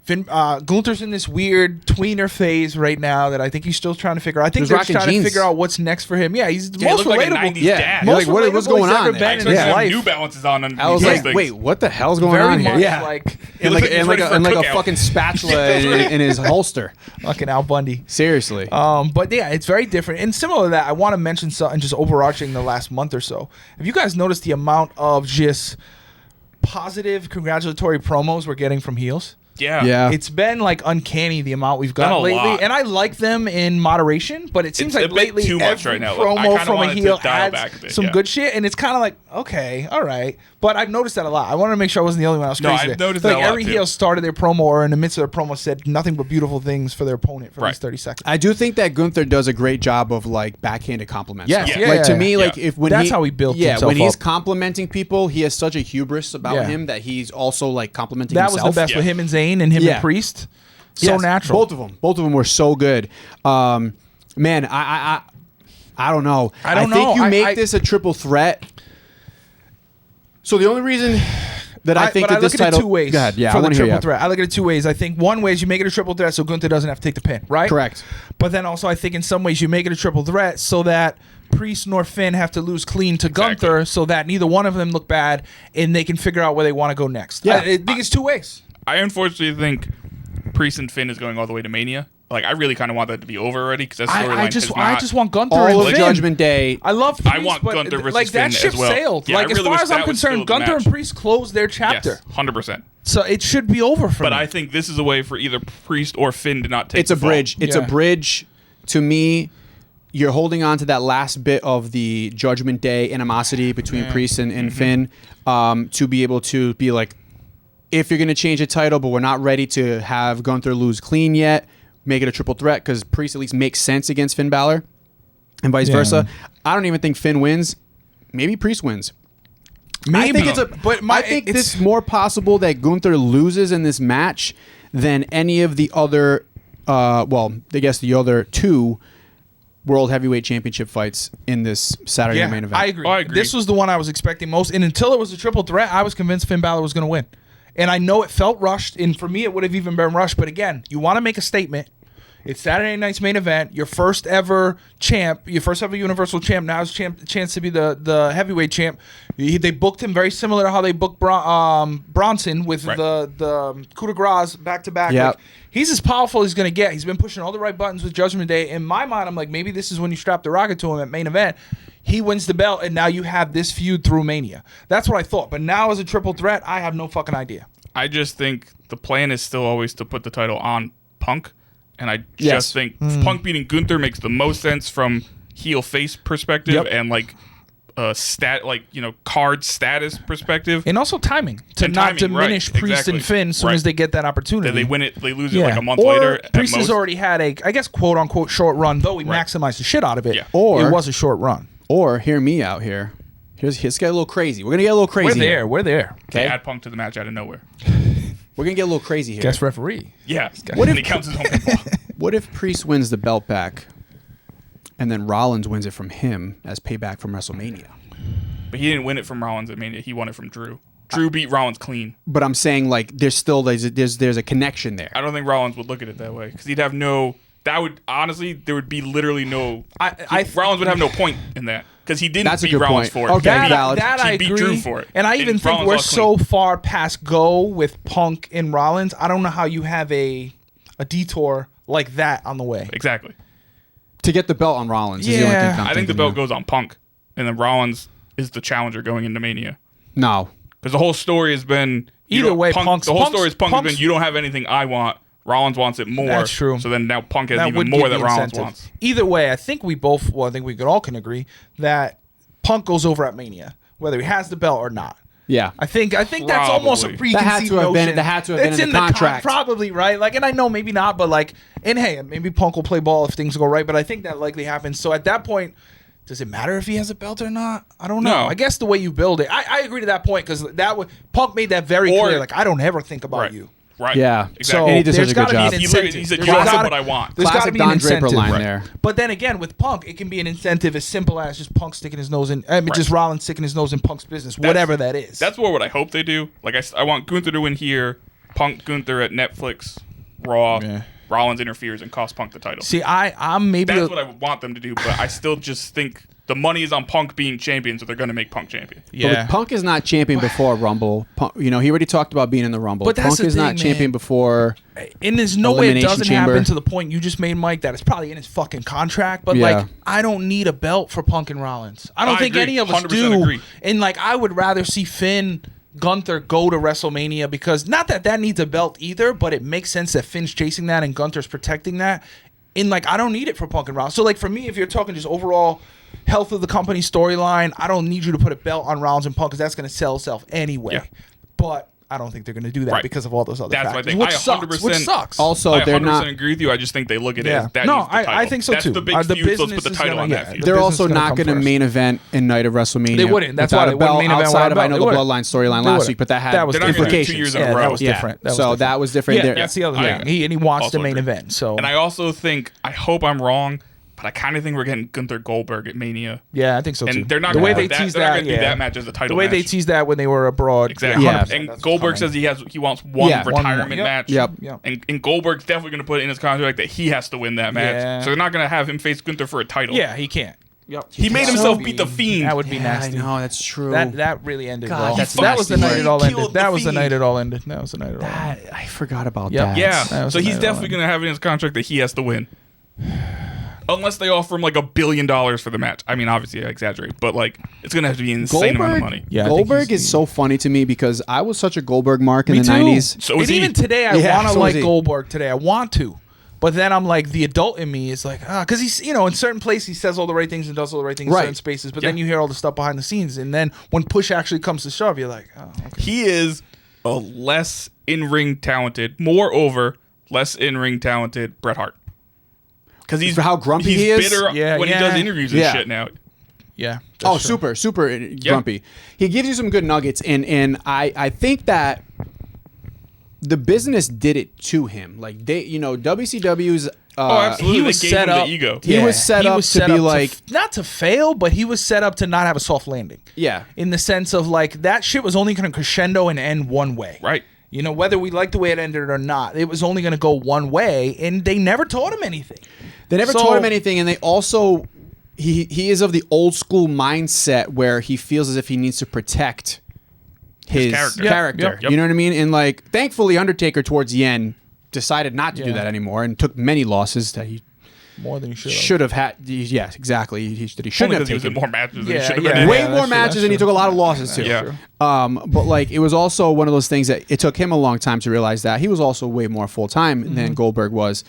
Gunther's in this weird tweener phase right now that I think he's still trying to figure out. I think they're trying to figure out what's next for him. Yeah, he's the most relatable. Like Most like what's going on there? In his life. New Balances on. I was like, wait, what the hell's going on here? Yeah, like a fucking spatula in his holster. Fucking Al Bundy. Seriously. But yeah, it's very different. And similar to that, I want to mention something just overarching the last month or so. Have you guys noticed the amount of just positive congratulatory promos we're getting from heels? Yeah. It's been like uncanny the amount we've got lately, and I like them in moderation, but it seems like lately too much right now. Promo from a heel adds some good shit, and it's kind of like, okay, all right. But I've noticed that a lot. I wanted to make sure I wasn't the only one. I was crazy. I've noticed that a lot, every heel started their promo or in the midst of their promo said nothing but beautiful things for their opponent for these 30 seconds. I do think that Gunther does a great job of like backhanded compliments. Yes. Like to me, like that's how he built himself when he's up. complimenting people, he has such a hubris about him that he's also like complimenting that himself. Was the best with him and Zayn and him and Priest. So natural. Both of them were so good. Man, I don't know. I think you make this a triple threat. So the only reason that I think that this title, two ways. Go ahead. Yeah, for I the want to hear triple you. threat. I look at it two ways. I think one way is you make it a triple threat so Gunther doesn't have to take the pin, right? Correct. But then also I think in some ways you make it a triple threat so that Priest nor Finn have to lose clean to Gunther, so that neither one of them look bad and they can figure out where they want to go next. Yeah. I think it's two ways. I unfortunately think Priest and Finn is going all the way to Mania. Like, I really kind of want that to be over already because that storyline is not... I just want Gunther all and of Finn. Judgment Day. I love Priest, I want Gunther versus like, that Finn ship as well. sailed. Yeah, like, I really as far wish as I'm that was still concerned, the Gunther match. and Priest closed their chapter. Yes, 100%. So it should be over for me. But I think this is a way for either Priest or Finn to not take It's a bridge. It's a bridge. To me, you're holding on to that last bit of the Judgment Day animosity between Priest and Finn to be able to be like, if you're going to change the title, but we're not ready to have Gunther lose clean yet, make it a triple threat because Priest at least makes sense against Finn Balor and vice versa. I don't even think Finn wins. Maybe Priest wins. Maybe. I think it's more possible that Gunther loses in this match than any of the other, I guess the other two World Heavyweight Championship fights in this Saturday Night Main Event. I agree. This was the one I was expecting most, and until it was a triple threat, I was convinced Finn Balor was going to win. And I know it felt rushed, and for me, it would have even been rushed. But again, you want to make a statement. It's Saturday night's main event. Your first ever champ, your first ever Universal champ. Now has a chance to be the heavyweight champ. They booked him very similar to how they booked Bronson with the coup de grace back to back. Yeah. Like, he's as powerful as he's going to get. He's been pushing all the right buttons with Judgment Day. In my mind, I'm like, maybe this is when you strap the rocket to him at main event. He wins the belt, and now you have this feud through Mania. That's what I thought. But now as a triple threat, I have no fucking idea. I just think the plan is still always to put the title on Punk. And I just think Punk beating Gunther makes the most sense from heel face perspective and like card status perspective. And also timing. To not diminish Priest and Finn as soon as they get that opportunity. Then they win it, they lose it like a month later. Priest has already had a, I guess, quote unquote short run, though he maximized the shit out of it. Yeah. Or it was a short run. Or hear me out here. Let's get a little crazy. We're gonna get a little crazy. We're there. Okay. They add Punk to the match out of nowhere. We're gonna get a little crazy here. Guest referee. Yeah. What if he counts his own people? What if Priest wins the belt back, and then Rollins wins it from him as payback from WrestleMania? But he didn't win it from Rollins at Mania. He won it from Drew. Drew beat Rollins clean. But I'm saying like there's a connection there. I don't think Rollins would look at it that way because he'd have no. That would honestly, there would be literally no. Rollins would have no point in that because he didn't beat Rollins for it. Okay, valid. That I beat agree. Drew for it. And I even think Rollins we're lost so clean. far past go with Punk and Rollins. I don't know how you have a detour like that on the way. Exactly. To get the belt on Rollins. Is the only thing I'm I think the thinking belt of. goes on Punk, and then Rollins is the challenger going into Mania. No, because the whole story has been either way. The whole story is Punk has been you don't have anything I want. Rollins wants it more. That's true. So then now Punk has even more that Rollins wants. Either way, I think we all can agree that Punk goes over at Mania, whether he has the belt or not. Yeah, I think that's almost a preconceived notion. That had to have been in the contract. Probably, right? Like, and I know maybe not, but like, and hey, maybe Punk will play ball if things go right. But I think that likely happens. So at that point, does it matter if he has a belt or not? I don't know. No. I guess the way you build it, I agree to that point because Punk made that very clear. Like, I don't ever think about you. Right. Yeah. Exactly. So and he does such a good job. He said, "You have what I want." There's got to be an incentive. Draper line there. But then again, with Punk, it can be an incentive as simple as just Punk sticking his nose in. Just Rollins sticking his nose in Punk's business, whatever that is. That's more what I hope they do. Like I want Gunther to win here, Punk Gunther at Netflix, Raw. Yeah. Rollins interferes and costs Punk the title. See, I'm maybe that's what I would want them to do, but I still just think the money is on Punk being champion, so they're going to make Punk champion. Yeah, but Punk is not champion before Rumble. Punk, he already talked about being in the Rumble. But Punk is not champion before. And there's no way it doesn't happen to the point you just made, Mike. That it's probably in his fucking contract. But like, I don't need a belt for Punk and Rollins. I don't think any of us do. Agree. And like, I would rather see Finn Gunther go to WrestleMania, because not that needs a belt either, but it makes sense that Finn's chasing that and Gunther's protecting that. And like, I don't need it for Punk and Rollins. So like, for me, if you're talking just overall health of the company storyline, I don't need you to put a belt on Rollins and Punk, because that's going to sell itself anyway. Yeah. But I don't think they're going to do that because of all those other factors. What I think. Which sucks. Also, I 100% they're not. agree with you. I just think they look at it as that No, needs the title. I think so That's too. the big The feud, so let's put business the is title gonna- on yeah, that feud. the They're business also is gonna not come going to first. main event in night of WrestleMania. They wouldn't. That's without why a they wouldn't belt main event outside of without I a know belt. the They Bloodline storyline They last wouldn't. week, but that had That was They're not gonna do 2 implications. years in Yeah, a row. that was Yeah. different. That was So different. that was different. Yeah, there. that's the other I- thing. He wants also the main agree. event. So And I also think, I hope I'm wrong, but I kind of think we're getting Gunther Goldberg at Mania. yeah, I think so too. And they're not the way gonna they do that. tease They're not that. gonna do Yeah, that match as a title the way they match. teased that when they were abroad. Exactly. Yeah. And Goldberg says he wants one Yeah. retirement One more. match. Yep. Yep. And Goldberg's definitely going to put it in his contract that he has to win that match. Yeah. So they're not going to have him face Gunther for a title. Yeah, he can't. Yep. He made himself beat the Fiend. That would be nasty. I know, that's true. That really ended God, well. that's That was the nasty. night it all He ended. killed That the was the Fiend. night it all ended. That was the night it all ended. I forgot about Yep. that. Yeah. That was So the he's night it all definitely going to have it in his contract that he has to win. Unless they offer him like $1 billion for the match. I mean, obviously I exaggerate, but like it's going to have to be an insane amount of money. Yeah, I think Goldberg he's- is so funny to me because I was such a Goldberg mark in Me the too. 90s. So and is he. even today, I Yeah, want to so is like he. Goldberg today. I want to. But then I'm like, the adult in me is like, because he's, in certain places he says all the right things and does all the right things in Right. certain spaces. But then you hear all the stuff behind the scenes. And then when push actually comes to shove, you're like, oh, okay. He is a less in-ring talented, moreover, less in-ring talented Bret Hart. Because he's For how grumpy he's he is? bitter Yeah, when he yeah. does interviews and Yeah. shit now. Yeah. Oh, that's true. super grumpy. He gives you some good nuggets, and I think that the business did it to him. Like WCW's. Absolutely. He They was gave set him the up. ego. He was set up to be like- not to fail, but he was set up to not have a soft landing. Yeah. In the sense of like that shit was only going to crescendo and end one way. Right. Whether we like the way it ended or not, it was only going to go one way, and they never taught him anything. They never taught him anything, and they also he is of the old school mindset where he feels as if he needs to protect his character. character. Yep. You know what I mean? And like, thankfully, Undertaker towards the end decided not to do Yeah. that anymore and took many losses that he More than he should have had. Yes, exactly. He shouldn't Only have because he was in taken. more matches than Yeah, he should have yeah. been in. Way that's more true, matches, that's and he true. took a lot of losses too. Yeah. But like, it was also one of those things that it took him a long time to realize that he was also way more full time than Goldberg was.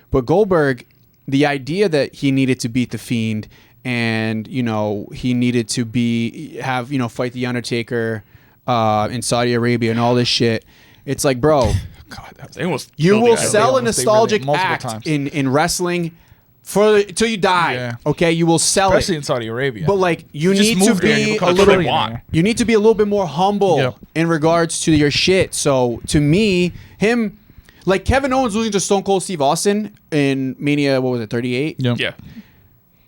But Goldberg, the idea that he needed to beat the Fiend, and he needed to fight the Undertaker in Saudi Arabia and all this shit. It's like, bro, God, they almost you killed will the guy. sell a almost- they nostalgic really- multiple act times. in wrestling till you die. Yeah. Okay, you will sell especially it. in Saudi Arabia. But like, you Just need to move there and be become a a little. trillionaire. You need to be a little bit more humble Yep. in regards to your shit. So to me, him, like Kevin Owens losing to Stone Cold Steve Austin in Mania, what was it, 38? Yeah.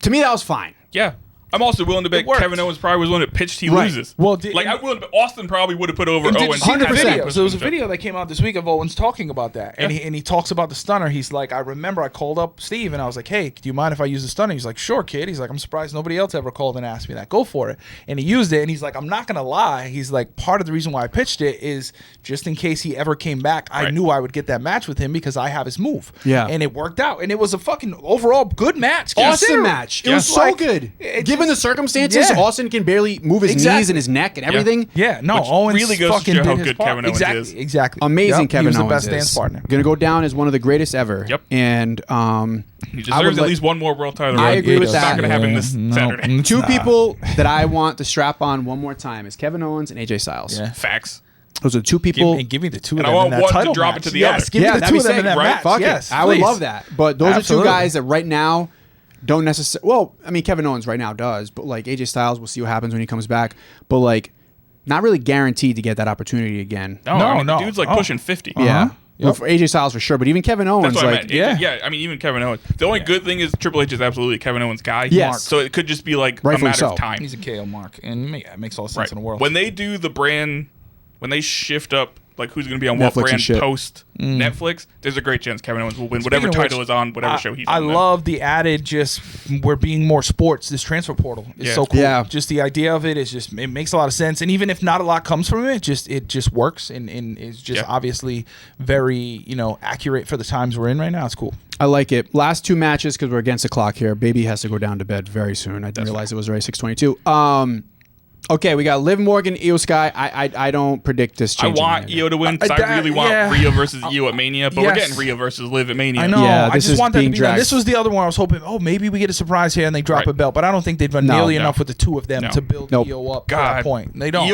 To me, that was fine. Yeah. I'm also willing to bet worked. Kevin Owens probably was one that pitched he Right. loses. Well, I'm willing to bet Austin probably would have put over And did you Owens. see the 100%. video? So there was a video that came out this week of Owens talking about that, and he talks about the stunner. He's like, I remember I called up Steve and I was like, hey, do you mind if I use the stunner? He's like, sure, kid. He's like, I'm surprised nobody else ever called and asked me that. Go for it. And he used it, and he's like, I'm not gonna lie. He's like, part of the reason why I pitched it is just in case he ever came back, I Right. knew I would get that match with him because I have his move. Yeah. and it worked out, and it was a fucking overall good match. Awesome Considering- match. It Yeah. was so Like, good. it Given the just- circumstances, Yeah. Austin can barely move his Exactly. knees and his neck and everything. Yeah, no, Which Owens really goes to fucking show how did his good part. Kevin Owens exactly, is. Exactly. Amazing Yep, Kevin he was Owens the best is. dance partner. Gonna go down as one of the greatest ever. Yep. And He I would deserves at like- least one more world title. I run. agree with It's that. not going to happen this Saturday. two people that I want to strap on one more time is Kevin Owens and AJ Styles. Yeah. Those Facts. are the two people. Give me the two And of I them want in that one to title drop it match. to the Yes, other. give me the that'd two be of them sick, in that right? match. Fuck Yes, it. I would please. love that. But those Absolutely. are two guys that right now don't necessarily. Well, I mean, Kevin Owens right now does, but like AJ Styles, we'll see what happens when he comes back. But like, not really guaranteed to get that opportunity again. No, I mean, no. the dude's like Oh. pushing 50. Yeah. Yep. Well, for AJ Styles for sure, but even Kevin Owens, That's what like, I meant. Yeah, I mean, even Kevin Owens. The only good thing is Triple H is absolutely a Kevin Owens guy. Yes. So it could just be like Rightfully a matter so. of time. He's a KO mark, and it makes all the sense Right. in the world. When they do the brand, when they shift up like who's going to be on what Netflix and brand shit. post Netflix, there's a great chance Kevin Owens will win whatever Speaking of title which, is on whatever show he's I on. love the added just we're being more sports. This transfer portal is Yeah. so cool. Yeah. Just the idea of it is just it makes a lot of sense. And even if not a lot comes from it just works and is just Yeah. obviously very accurate for the times we're in right now. It's cool. I like it. Last two matches because we're against the clock here. Baby has to go down to bed very soon. I didn't realize it was already 6:22. Okay, we got Liv Morgan, Io Sky. I don't predict this I changing. want Io to win because I really want Rhea versus Io at Mania, but we're getting Rhea versus Liv at Mania. I know. Yeah, I just want that to be done. dragged. This was the other one I was hoping, maybe we get a surprise here and they drop a belt, but I don't think they've done nearly enough with the two of them to build Io up to that point. They don't.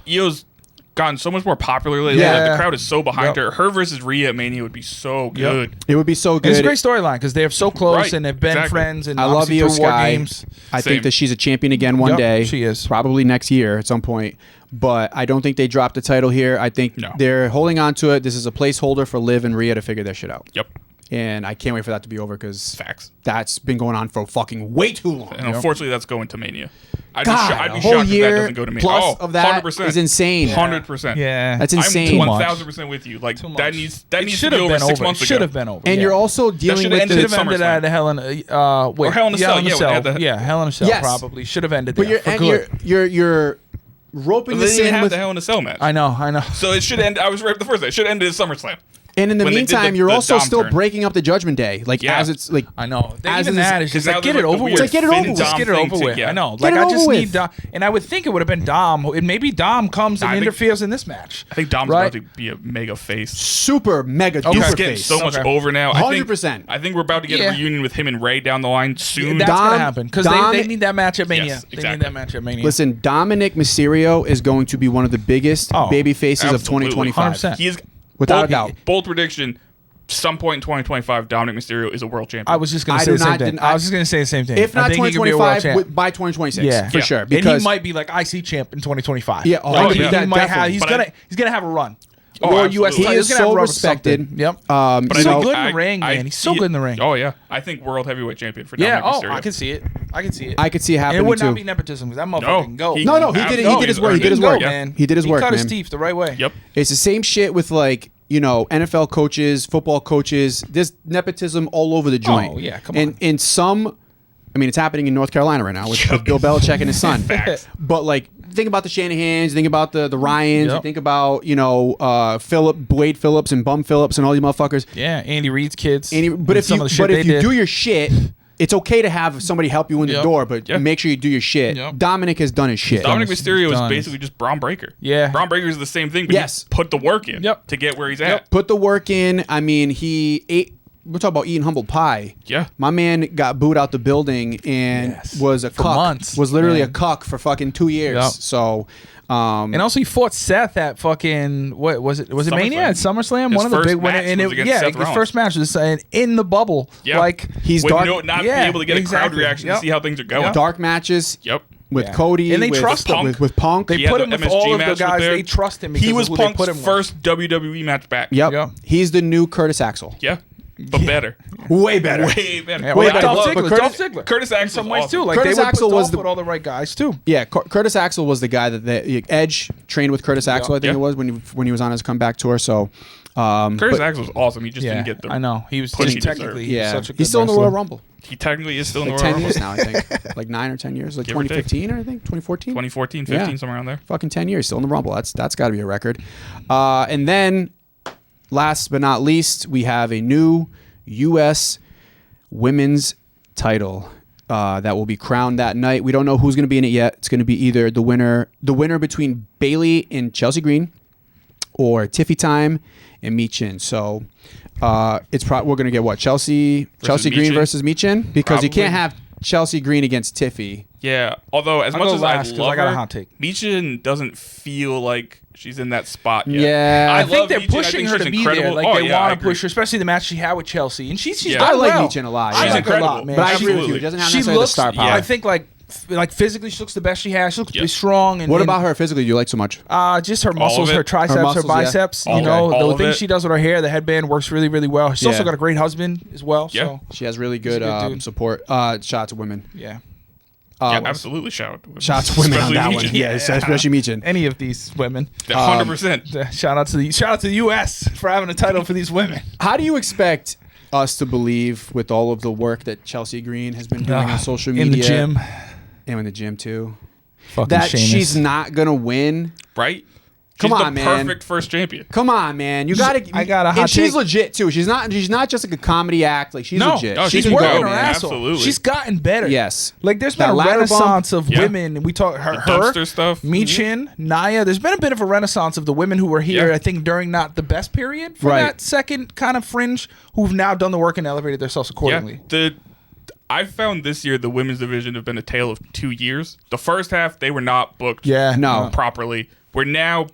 Io's gotten so much more popular lately. Yeah. Like, the crowd is so behind her. Her versus Rhea at Mania would be so good. It would be so good. It's a great storyline because they're so close and they've been friends. And I love Io Sky. Games. I think that she's a champion again one day. She is. Probably next year at some point. But I don't think they dropped the title here. I think they're holding on to it. This is a placeholder for Liv and Rhea to figure their shit out. Yep. And I can't wait for that to be over because facts. That's been going on for fucking way too long. And unfortunately, that's going to Mania. I'd whole be shocked if that year doesn't go to Mania. plus of that 100%. is insane. 100%. Yeah, that's insane. I'm 1,000% with you. Like that needs to be over 6 months ago. Should have been over. And you're also dealing with the should have ended at Hell in or Hell in a Cell. Hell in a Cell probably should have ended there. But you're roping this in with the Hell in a Cell match. I know. So it should end. I was right the first day. It should end at SummerSlam. And in the meantime, you're also still breaking up the Judgment Day, like as it's like. I know. As even that is just like get it over with. Get it over with. Just get it over with. I know. Like I just need Dom, and I would think it would have been Dom. And maybe Dom comes and interferes in this match. I think Dom's about to be a mega face. Super mega duper He's getting so much over now. 100%. I think we're about to get a reunion with him and Ray down the line soon. That's gonna happen because they need that match at Mania. They need that match at Mania. Listen, Dominic Mysterio is going to be one of the biggest baby faces of 2025. He is without a doubt. Bold prediction. Some point in 2025, Dominic Mysterio is a world champion. I was just going to say the same thing. I was just going to say the same thing. If not 2025, by 2026, for sure. Because and he might be like IC champ in 2025. Yeah, he might have. He's gonna have a run. Or US he is so respected. Yep. But he's so good in the ring, man. He's so good in the ring. Oh yeah, I think world heavyweight champion for Dominic Mysterio. I can see it. I could see it happening too. It would not be nepotism because that motherfucker can go. No, he did his work. He did his work, man. He did his work. He cut his teeth the right way. Yep. It's the same shit with like. NFL coaches, football coaches, there's nepotism all over the joint. Oh, yeah, come on. And in some, it's happening in North Carolina right now with Bill Belichick and his son. But like, think about the Shanahans, think about the Ryans, you think about, Wade Phillips and Bum Phillips and all these motherfuckers. Yeah, Andy Reid's kids. But if you do your shit, it's okay to have somebody help you in the door, but make sure you do your shit. Yep. Dominic has done his shit. Dominic Mysterio is basically just Braun Breaker. Yeah. Braun Breaker is the same thing, but he put the work in to get where he's at. Put the work in. He ate. We're talking about eating humble pie. Yeah. My man got booed out the building and was a cuck. Months. Was literally a cuck for fucking 2 years. Yep. So... and also he fought Seth at fucking what was it? Was it Mania at SummerSlam? One of the big winners. And his first match was in the bubble. Yeah. Like he's dark, not be able to get a crowd reaction to see how things are going. Dark matches. Yep. With Cody and they trust him with Punk. They put him with all of the guys. They trust him. He was Punk's first WWE match back. Yep. He's the new Curtis Axel. Yeah. But better. Way better. Way better. Yeah, way better. Dolph Ziggler. Curtis Axel. In some ways, too. Like, Curtis Axel was with all the right guys, too. Yeah, Curtis Axel was the guy that Edge trained with Curtis Axel, I think it was, when he was on his comeback tour. So, Curtis Axel was awesome. He just didn't get the I know. He was technically such a good He's still in the Royal Rumble. He technically is still in the Royal 10 Rumble. years now, I think. Like 9 or 10 years. Like 2015, I think. 2014? 2014, 15, somewhere around there. Fucking 10 years, still in the Rumble. That's got to be a record. And then, last but not least, we have a new U.S. women's title that will be crowned that night. We don't know who's going to be in it yet. It's going to be either the winner between Bayley and Chelsea Green, or Tiffy Time and Michin. So we're going to get what, Chelsea Green versus Michin, because you can't have Chelsea Green against Tiffy. Yeah, although as much as I love got a her, hot take. Michin doesn't feel like she's in that spot yet. Yeah, I think they're pushing her to be there. Like they want to push her, especially the match she had with Chelsea, and she's done I like well. Michin a lot. She's incredible, a lot, man. But I agree with you. It doesn't have necessarily the star power. I think like physically, she looks the best she has. She looks strong. And, what about her physically? Do you like so much? Just her muscles, her triceps, her biceps. Yeah. The things she does with her hair, the headband works really, really well. She's also got a great husband as well. Yeah, so she has really good support. Shout out to women. Yeah. Absolutely shout out to women. Shout out to women on that one. Yeah, especially Michin. Any of these women. 100%. Shout out to the U.S. for having a title for these women. How do you expect us to believe, with all of the work that Chelsea Green has been doing on social media, in the gym, and in the gym too, fucking that Sheamus. she's not gonna win? Right? Come on, the man. perfect first champion. Come on, man. You gotta. I got a hot and she's take. legit too. She's not just like a comedy act. Like she's legit. No, she she's can working go, her man. ass off. Absolutely. She's gotten better. Yes. Like there's been That a ladder renaissance bump. of women. We talk her dumpster stuff. Michin, Naya. There's been a bit of a renaissance of the women who were here. Yeah. I think during not the best period for Right. that second kind of fringe, who've now done the work and elevated themselves accordingly. Yeah. I found this year the women's division have been a tale of 2 years. The first half they were not booked. No. Properly. We're now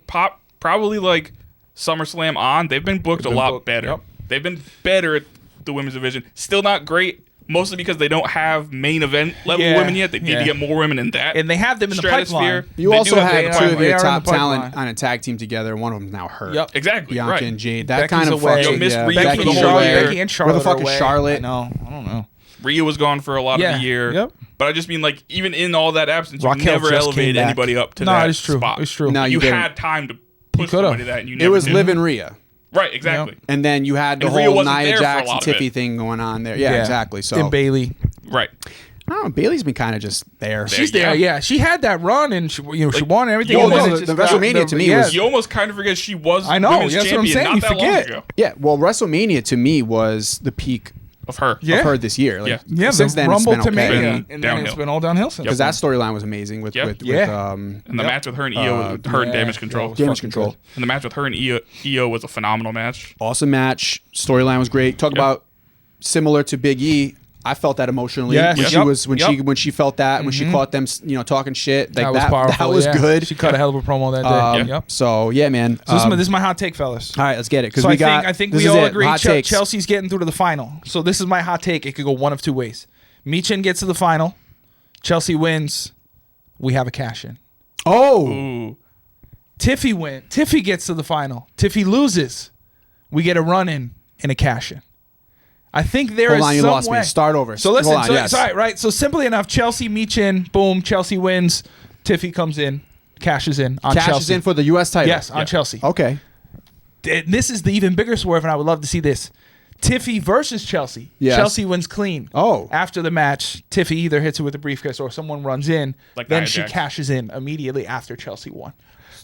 probably like SummerSlam on. They've been booked a lot better. Yep. They've been better at the women's division. Still not great, mostly because they don't have main event level women yet. They need to get more women in that. And they have them in the stratosphere. pipeline. You They also do have have them in two the of pipeline. your They are in top the pipeline. talent on a tag team together. One of them's now hurt. Yep. Exactly. Bianca right. and Jade. That Becky's kind of away. fucking. Yo, Miss yeah, Rhea Becky's for the whole away. year. Becky and Charlotte. Where the fuck are is away. Charlotte? I don't know. Rhea was gone for a lot of the year. Yep. But I just mean, like, even in all that absence, you Raquel never just elevated came back. anybody up to No, that it's true. spot. It's true. No, You didn't. had time to push could've. somebody that, and you It never was did. Liv and Rhea. Right, exactly. And then you had the And Rhea whole wasn't Nia there for a Jax and lot of Tiffy it. thing going on there. Yeah, exactly. So And Bailey. Right. I don't know. Bailey's been kind of just there. She's there, yeah. She had that run and she won everything. you And then almost- it the just got- WrestleMania to me was- You almost kind of forget she was I know, women's that's what I'm champion saying. not You that forget. long ago. Yeah, well, WrestleMania to me was the peak Of her. Yeah. of her this year. Like, Yeah, since the then Rumble it's to been okay. Mania, Been and then downhill. it's been all downhill since. Because that storyline was amazing with Yeah. with And the match with her and Io, her and Damage Control. Damage Control. And the match with her and Io was a phenomenal match. Awesome match. Storyline was great. Talk about similar to Big E. I felt that emotionally Yes. when she Yep. was when Yep. she felt that when she caught them talking shit like That was powerful. that was yeah. good. She cut a hell of a promo that day. Yep. So yeah, man. So this is my hot take, fellas. all right, let's get it because So we I think this we is all it. agree Hot takes. Chelsea's getting through to the final. So this is my hot take. It could go one of two ways. Michin gets to the final. Chelsea wins. We have a cash in. Oh, Ooh. Tiffy gets to the final. Tiffy loses. We get a run in and a cash in. I think there is hold on, you some lost way. me. Start over. So listen, Hold on, yes. sorry, right? So simply enough, Chelsea Michin, boom, Chelsea wins. Tiffy comes in, cashes in on Cashes Chelsea. in for the U.S. title. Yes, on Chelsea. Okay. And this is the even bigger swerve, and I would love to see this. Tiffy versus Chelsea. Yes. Chelsea wins clean. Oh. After the match, Tiffy either hits her with a briefcase or someone runs in. Like then Nia she Jax. cashes in immediately after Chelsea won.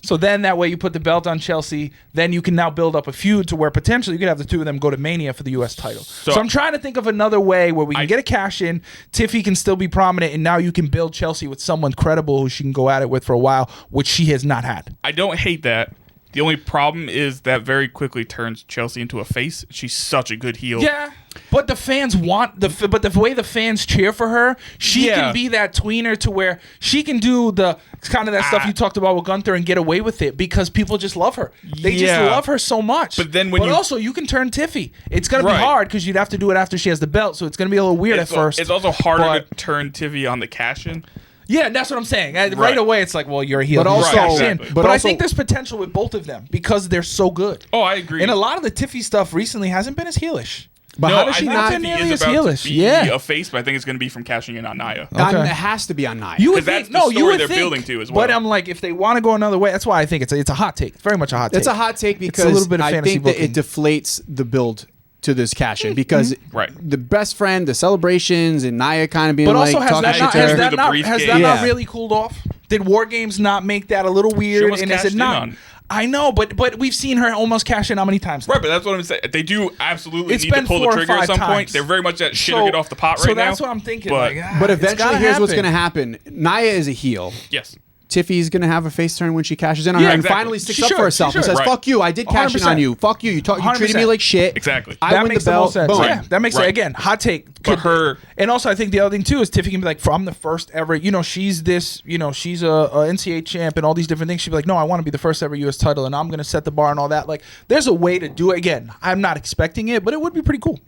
So then that way you put the belt on Chelsea. Then you can now build up a feud to where potentially you could have the two of them go to Mania for the U.S. title. So I'm trying to think of another way where we can get a cash in. Tiffy can still be prominent, and now you can build Chelsea with someone credible who she can go at it with for a while, which she has not had. I don't hate that. The only problem is that very quickly turns Chelsea into a face. She's such a good heel. Yeah, but the fans want but the way the fans cheer for her, she Yeah. can be that tweener to where she can do the kind of that stuff you talked about with Gunther and get away with it because people just love her. They just Yeah. love her so much. But then when also you can turn Tiffy. It's gonna be Right. hard because you'd have to do it after she has the belt, so it's gonna be a little weird at first. It's also harder but- to turn Tiffy on the cash-in. Yeah, that's what I'm saying. Right Right. away, it's like, well, you're a heel. But You also- cash in. Exactly. But I also- think there's potential with both of them because they're so good. Oh, I agree. And a lot of the Tiffy stuff recently hasn't been as heelish. But no, how does I she think not? been Tiffy nearly is as about heelish. to be Yeah. a face, but I think it's going to be from cashing in on Nia. Okay. It has to be on Nia. You would 'Cause that's think the no, you story would they're think, building to as well. But I'm like, if they want to go another way, that's why I think it's a hot take. It's very much a hot take. It's a hot take because little bit of I fantasy think that booking. it deflates the build to this cash in because Right. the best friend, the celebrations, and Nia kind of being But like also, has talking that shit not to has her. that the has briefcase. that not Yeah. really cooled off? Did War Games not make that a little weird? almost And is cashed it in not? on- I know, but we've seen her almost cash in how many times? now? Right, but that's what I'm saying. They do absolutely It's need to been pull the 4 or trigger at 5 some point. times. They're very much that shit or get off the pot right so now. that's what I'm thinking. But, But it's eventually, gotta here's what's happen. going to happen. Nia is a heel. yes. Tiffy's going to have a face turn when she cashes in on Yeah, her and exactly. finally sticks She up should, for herself she and should. says, Right. fuck you, I did cash in 100%. on you. Fuck you. You treated me 100%. like shit. Exactly. I That win makes the the most belt. sense. Boom. Yeah, that makes Right. again hot take. But her- and also I think the other thing too is Tiffy can be like, I'm the first ever. She's this. She's a NCAA champ and all these different things. She'd be like, no, I want to be the first ever U.S. title and I'm going to set the bar and all that. Like, there's a way to do it. Again, I'm not expecting it, but it would be pretty cool.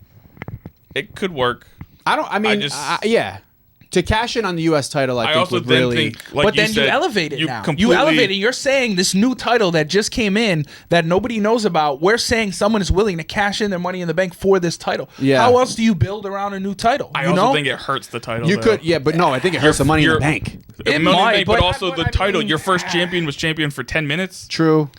It could work. Yeah. To cash in on the U.S. title, I think also would then really... think, like but you then said, you elevate it now. You completely- elevate it. You're saying this new title that just came in that nobody knows about. We're saying someone is willing to cash in their money in the bank for this title. Yeah. How else do you build around a new title? I you also know? think it hurts the title. You though. could, yeah, but no, I think it hurts the money in the You're- bank. It Money in the might, Bank, but but also I the title. mean- Your first champion was champion for 10 minutes. True.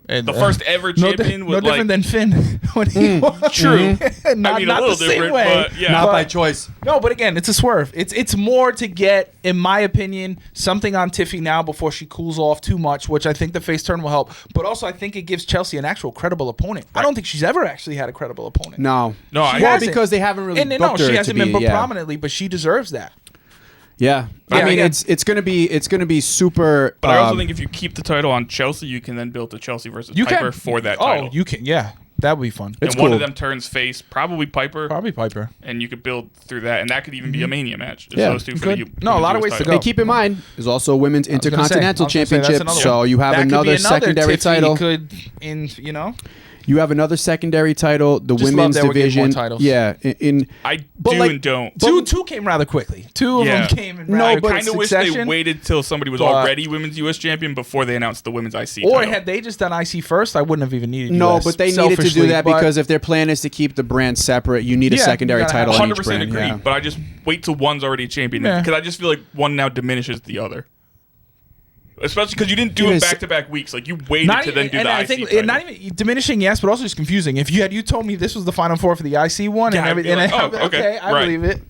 And, the first ever champion was no different than Finn when he won. True. not, I mean, not a little the same different, way, but yeah. Not by choice. No, but again, it's a swerve. It's more to get, in my opinion, something on Tiffy now before she cools off too much, which I think the face turn will help. But also, I think it gives Chelsea an actual credible opponent. Right. I don't think she's ever actually had a credible opponent. No, because they haven't really. And no, she hasn't been booked prominently, but she deserves that. Yeah, I mean, it's gonna be super. But I also think if you keep the title on Chelsea, you can then build the Chelsea versus Piper for that title. Oh, you can. Yeah, that would be fun. And one of them turns face, probably Piper. And you could build through that, and that could even be a Mania match. Those two for a lot of ways to go. And keep in mind, there's also a women's intercontinental championship, so you have that another secondary title. You have another secondary title, the women's division. Yeah, I do and don't. Two came rather quickly. Two of them came in rapid succession. I kind of wish they waited till somebody was already women's U.S. champion before they announced the women's IC title. Or had they just done IC first, I wouldn't have even needed US. But they needed to do that because if their plan is to keep the brand separate, you need a secondary title on each brand. 100% agree, but I just wait till one's already a champion because I just feel like one now diminishes the other. Especially because you didn't do it back-to-back weeks. Like, you waited to then do the IC title. Not even diminishing, yes, but also just confusing. If you told me this was the Final Four for the IC one and everything, okay, I believe it.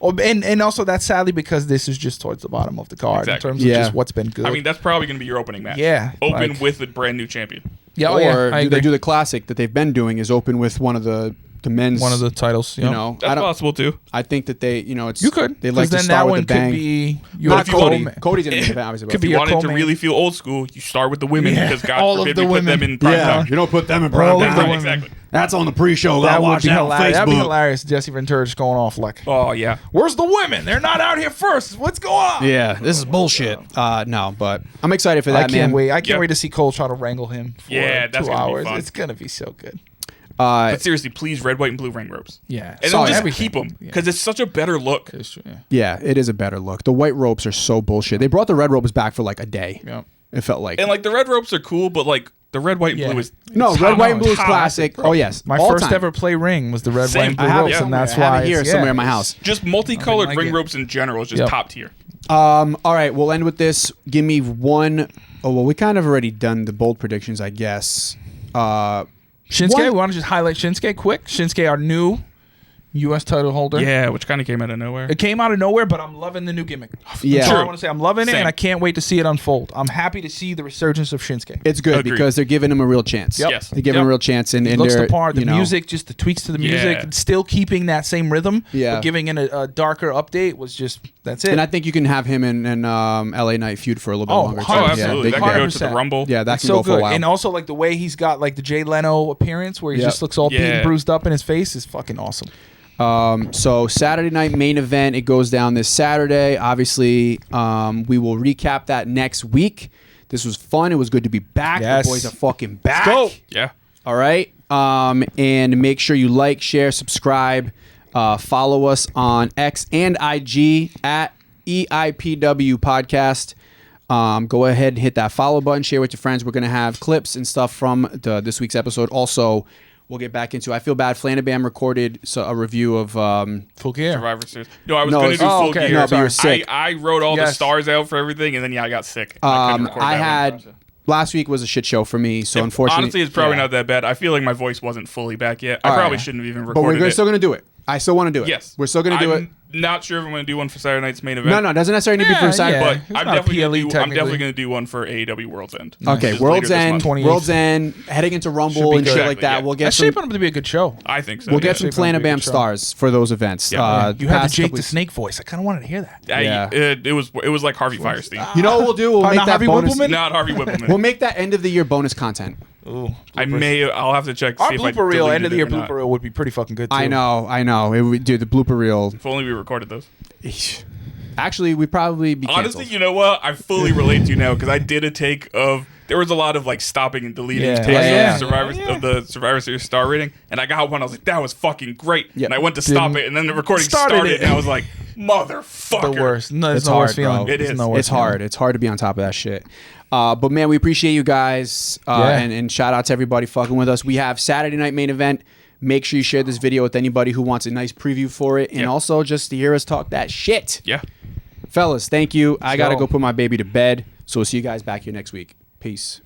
And also that's sadly because this is just towards the bottom of the card in terms of just what's been good. I mean, that's probably going to be your opening match. Yeah. Open with a brand new champion. Yeah, or do they do the classic that they've been doing is open with one of the men's, one of the titles, you know, that's possible too. I think that they, it's you could. They like to start with a bang. Could be not Cody. Cody's in the event, obviously. If you wanted to really feel old school, you start with the women because God forbid we put them in prime time. You don't put them in prime time. Exactly. That's on the pre-show. That would be hilarious. That'd be hilarious. Jesse Ventura just going off like, oh yeah, where's the women? They're not out here first. What's going on? Yeah, this is bullshit. No, but I'm excited for that. I can't wait. I can't wait to see Cole try to wrangle him for 2 hours. It's gonna be so good. But seriously, please, red, white, and blue ring ropes. Yeah. And then just keep them because it's such a better look. It's true, yeah, it is a better look. The white ropes are so bullshit. They brought the red ropes back for like a day. Yeah. It felt like. And like the red ropes are cool, but like the red, white, and blue is red, white, and blue is classic. Oh yes, my first ever play ring was the red, white, and blue ropes, and that's why it's here somewhere in my house. Just multicolored ring ropes in general is just top tier. All right, we'll end with this. Give me one. Oh well, we kind of already done the bold predictions, I guess. Shinsuke, we want to just highlight Shinsuke quick. Shinsuke, our new U.S. title holder. Yeah, which kind of came out of nowhere. It came out of nowhere, but I'm loving the new gimmick. Yeah. That's all I want to say. I'm loving it, and I can't wait to see it unfold. I'm happy to see the resurgence of Shinsuke. It's good because they're giving him a real chance. Yep. Yes. They're giving him a real chance. And it looks the part. The music, just the tweaks to the music, still keeping that same rhythm, but giving it a darker update was just, that's it. And I think you can have him in LA Knight feud for a little bit longer. Oh, absolutely. That can go to the Rumble. Yeah, that can go for a while. And also, like, the way he's got, like, the Jay Leno appearance where he just looks all beat and bruised up in his face is fucking awesome. So Saturday night main event, it goes down this Saturday. Obviously, we will recap that next week. This was fun. It was good to be back. Yes. The boys are fucking back. Let's go. Yeah. All right. And make sure you like, share, subscribe, follow us on X and IG at EIPW Podcast. Go ahead and hit that follow button. Share with your friends. We're going to have clips and stuff from this week's episode. Also, we'll get back into. I feel bad. Flanabam recorded a review of Full Gear Survivor Series. No, I was going to do Full Gear. No, but you were sick. I wrote all the stars out for everything, and then I got sick. I had last week was a shit show for me. So unfortunately, honestly, it's probably not that bad. I feel like my voice wasn't fully back yet. I probably shouldn't have even recorded it. But we're still going to do it. I still want to do it. Yes, we're still going to do it. Not sure if I'm going to do one for Saturday night's main event. No, it doesn't necessarily need to be for Saturday. But I'm definitely going to do one for AEW World's End. Okay, World's End, heading into Rumble and shit like that. We'll get shaping up to be a good show. I think so. We'll get some Flanabam stars for those events. You had the Jake the Snake voice. I kind of wanted to hear that. It was like Harvey Firestein. You know what we'll do? We'll make that bonus. Not Harvey Whippleman. We'll make that end of the year bonus content. Ooh, I'll have to check. Our blooper reel, end of the year blooper reel would be pretty fucking good too. I know. Dude, the blooper reel. If only we recorded those. Actually, we'd probably be canceled. Honestly, you know what? I fully relate to you now because I did a take of. There was a lot of like stopping and deleting takes of the Survivor Series star rating, and I got one. I was like, "That was fucking great," and I went to stop it, and then the recording started and I was like, "Motherfucker!" The worst. No, it's hard, worst feeling. It is. It's hard. It's hard to be on top of that shit. But man, we appreciate you guys, and shout out to everybody fucking with us. We have Saturday night main event. Make sure you share this video with anybody who wants a nice preview for it, and also just to hear us talk that shit. Yeah. Fellas, thank you. I got to go put my baby to bed. So we'll see you guys back here next week. Peace.